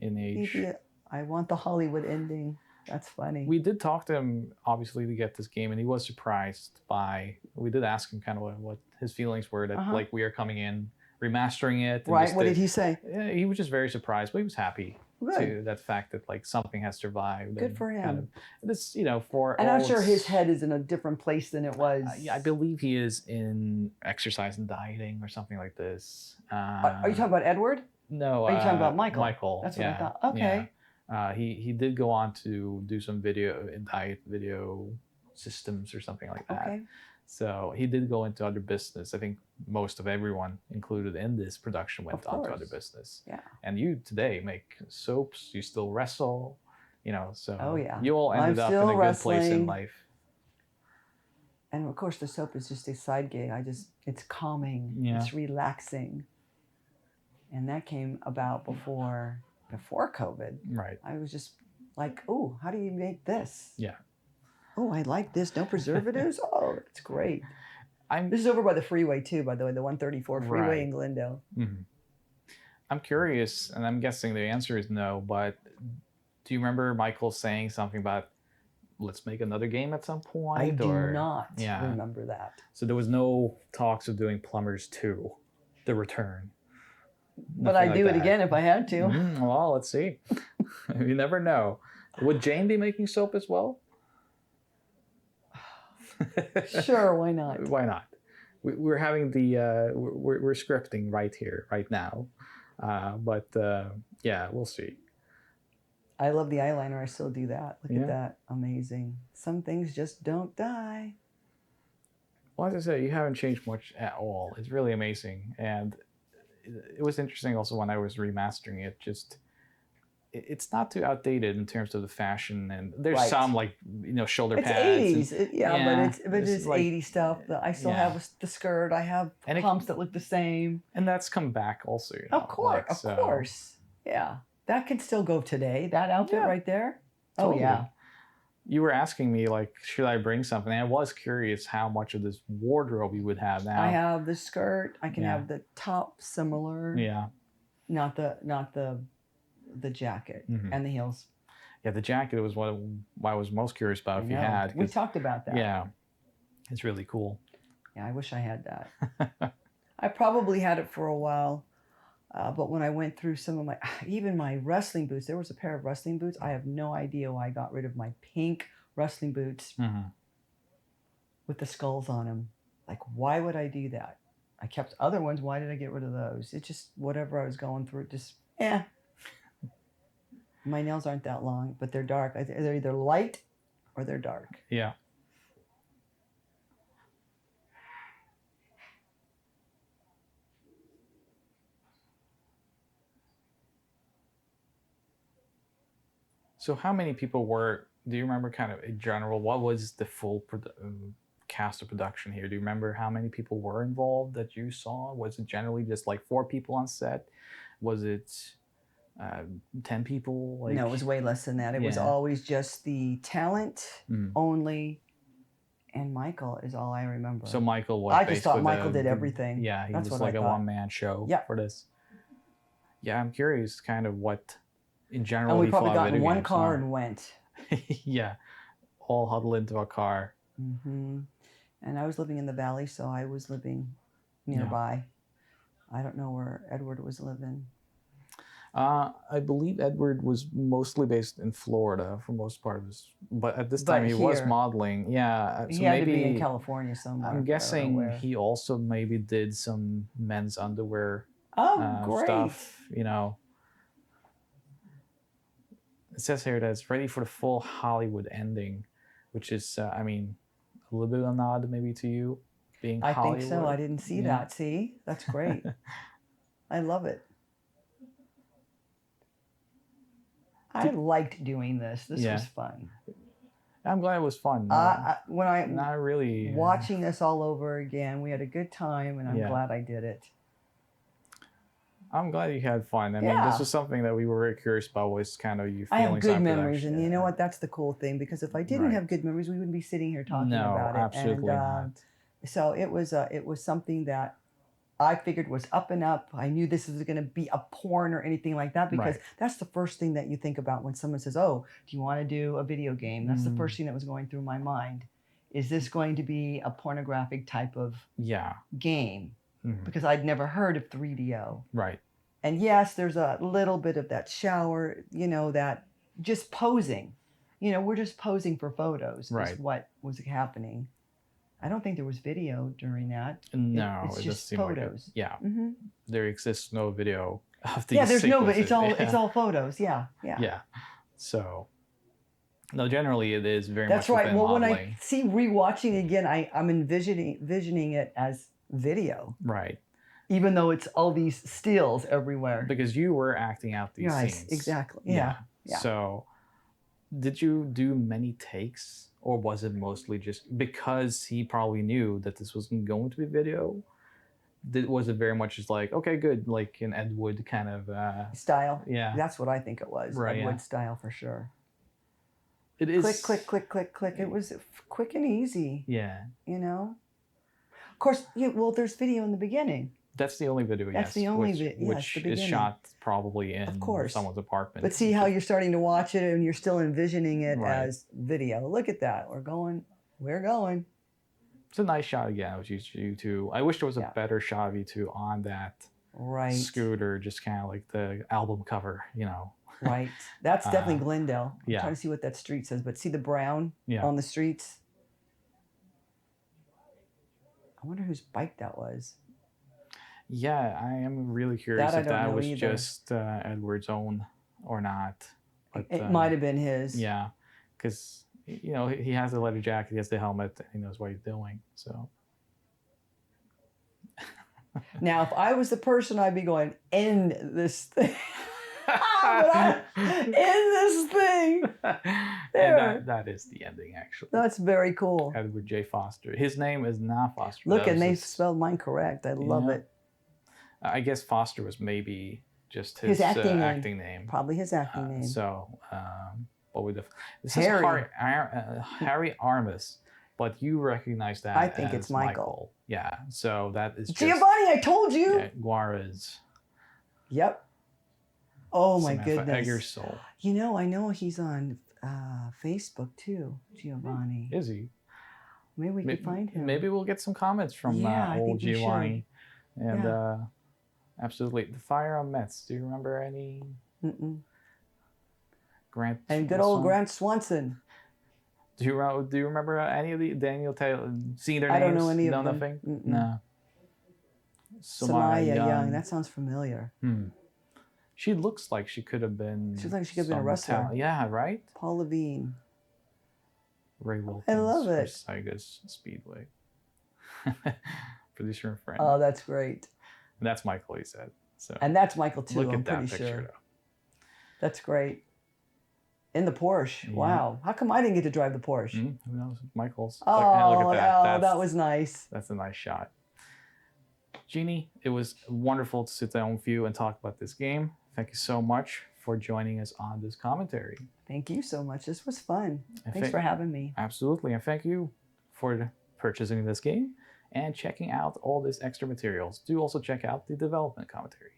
in age. Maybe I want the Hollywood ending. That's funny. We did talk to him, obviously, to get this game, and he was surprised by. We did ask him kind of what his feelings were that like we are coming in, remastering it. And Right. just What did he say? Yeah, he was just very surprised, but he was happy Good. to that fact that like something has survived. Good and for him. Kind of, this, for. And I'm all sure his its- head is in a different place than it was. Yeah, I believe he is in exercise and dieting or something like this. Are you talking about Edward? No. Are you talking about Michael? Michael. That's what I yeah, thought. Okay. Yeah. He did go on to do some diet video systems or something like that. Okay. So he did go into other business. I think most of everyone included in this production went Of on to course. other business. Yeah. And you today make soaps. You still wrestle. So Oh, yeah. you all ended I'm up in a still good place in wrestling. life. And of course, the soap is just a side gig. It's calming. Yeah. It's relaxing. And that came about before COVID. Right. I was just like, oh, how do you make this? Yeah. Oh, I like this. No preservatives? Oh, it's great. I'm This is over by the freeway too, by the way, the 134 freeway Right. in Glendale. Mhm. I'm curious, and I'm guessing the answer is no, but do you remember Michael saying something about let's make another game at some point? I do or not Yeah. remember that. So there was no talks of doing Plumbers 2, The Return. But Nothing I'd do like it that. again if I had to. Well, let's see. You never know. Would Jane be making soap as well? Sure, why not? Why not? We're having the we're scripting right here, right now, but yeah, we'll see. I love the eyeliner. I still do that. Look Yeah. at that. Amazing. Some things just don't die. Well, as I say, you haven't changed much at all. It's really amazing, and it was interesting also when I was remastering it. Just it's not too outdated in terms of the fashion, and there's Right. some like shoulder It's pads. and- 80s. yeah, but this it's is like- 80s stuff. I still yeah. have the skirt. I have And it- pumps that look the same. and that's come back also. Of course, like, so- of course. Yeah. That can still go today. That outfit Yeah. right there. Totally. Oh, yeah. You were asking me like, should I bring something? And I was curious how much of this wardrobe you would have now. I have the skirt. I can Yeah. have the top similar. Yeah, Not the jacket Mhm. and the heels. yeah. The jacket was what I was most curious about I if you know. had. We 'cause- talked about that. Yeah, it's really cool. Yeah, I wish I had that. I probably had it for a while, but when I went through some of even my wrestling boots, there was a pair of wrestling boots. I have no idea why I got rid of my pink wrestling boots Mhm. with the skulls on them. Like, why would I do that? I kept other ones. Why did I get rid of those? It just, whatever I was going through, My nails aren't that long, but they're dark. They're either light or they're dark. Yeah. So how many people were do you remember kind of in general what was the full cast of production here? Do you remember how many people were involved that you saw? Was it generally just like 4 people on set? Was it 10 people? Like, No, it was way less than that. It was always just the talent only, and Michael is all I remember. So Michael was. I just thought Michael did everything. Yeah, he That's was what like I a thought. one-man show Yeah. for this. Yeah, I'm curious kind of what in general. And we he probably thought got of in video one games, car huh? and went. Yeah, all huddled into a car. And I was living in the valley, so I was living nearby. I don't know where Edward was living. I believe Edward was mostly based in Florida for most part of his, but at this time he was modeling. Yeah, so he had maybe to be in California somewhere. I'm guessing he also maybe did some men's underwear great stuff. You know, it says here that it's ready for the full Hollywood ending, which is, I mean, a little bit of a nod maybe to you being Hollywood. I think so. I didn't see that. See, that's great. I love it. I liked doing this. This was fun. I'm glad it was fun. When I not really watching this all over again, we had a good time, and I'm glad I did it. I'm glad you had fun. I mean, this was something that we were very curious about. Was kind of your feelings. I have good on memories, production. and you know what? That's the cool thing, because if I didn't have good memories, we wouldn't be sitting here talking about it. No, absolutely not. So it was something that I figured was up and up. I knew this was going to be a porn or anything like that, because that's the first thing that you think about when someone says, "Oh, do you want to do a video game?" That's the first thing that was going through my mind. Is this going to be a pornographic type of game? Because I'd never heard of 3DO. Right. And yes, there's a little bit of that shower, you know, that just posing. You know, we're just posing for photos. Is what was happening. I don't think there was video during that. No, it's just photos. Like there exists no video of these. Yeah, there's sequences. no. It's all photos. Yeah. So, no, generally it is very That's much. That's right. Well, modeling. When I see rewatching again, I'm envisioning it as video. Right. Even though it's all these stills everywhere. Because you were acting out these scenes. Exactly. Yeah. So, did you do many takes? Or was it mostly just because he probably knew that this was going to be video? Was it very much just like, okay, good, like an Ed Wood kind of style? Yeah, that's what I think it was. Right, Ed Wood style for sure. It is click, click, click, click. It was quick and easy. Yeah. You know. Of course, well, there's video in the beginning. That's the only video. That's the only video. Which is shot probably in someone's apartment. But see how you're starting to watch it and you're still envisioning it as video. Look at that. We're going. It's a nice shot again of you two. I wish there was a better shot of you two on that scooter, just kind of like the album cover, you know. Right. That's definitely Glendale. I'm yeah. trying to see what that street says, but see the brown on the streets? I wonder whose bike that was. Yeah, I am really curious if that was just Edward's own or not. But, it might have been his. Yeah, because you know he has the leather jacket, he has the helmet, he knows what he's doing. So now, if I was the person, I'd be going, end this thing. End this thing. There. And that is the ending, actually. That's very cool. Edward J. Foster. His name is not Foster. Look, and they spelled mine correct. I love it. I guess Foster was maybe just his acting name. Probably his acting name. So, what would this Harry. Is Harry Armis, but you recognize that? I think it's Michael. Yeah. So that is Giovanni. I told you. Yeah, Juarez. Yep. Oh my goodness. Eggersol. You know, I know he's on Facebook too, Giovanni. Is he? Maybe we could find him. Maybe we'll get some comments from old Giovanni. And absolutely. The Fire on Metz. Do you remember any? Grant and good old Grant Swanson. Do you remember any of the Daniel Taylor? Seeing their names? I don't know any of them. Nothing? No. Samaya Young. That sounds familiar. She looks like she could have been. She looks like she could have been a wrestler. Yeah, right? Paul Levine. Ray Wilkins. I love it. Saiga's Speedway. Producer and friend. Oh, that's great. And that's Michael, he said. So. And that's Michael too, Look I'm at that pretty picture, sure. Though. That's great. In the Porsche. Yeah. Wow. How come I didn't get to drive the Porsche? Who knows? Michael's. Oh, Look at that. that was nice. That's a nice shot. Jeannie, it was wonderful to sit down with you and talk about this game. Thank you so much for joining us on this commentary. Thank you so much. This was fun. And Thanks for having me. Absolutely. And thank you for purchasing this game and checking out all these extra materials. Do also check out the development commentary.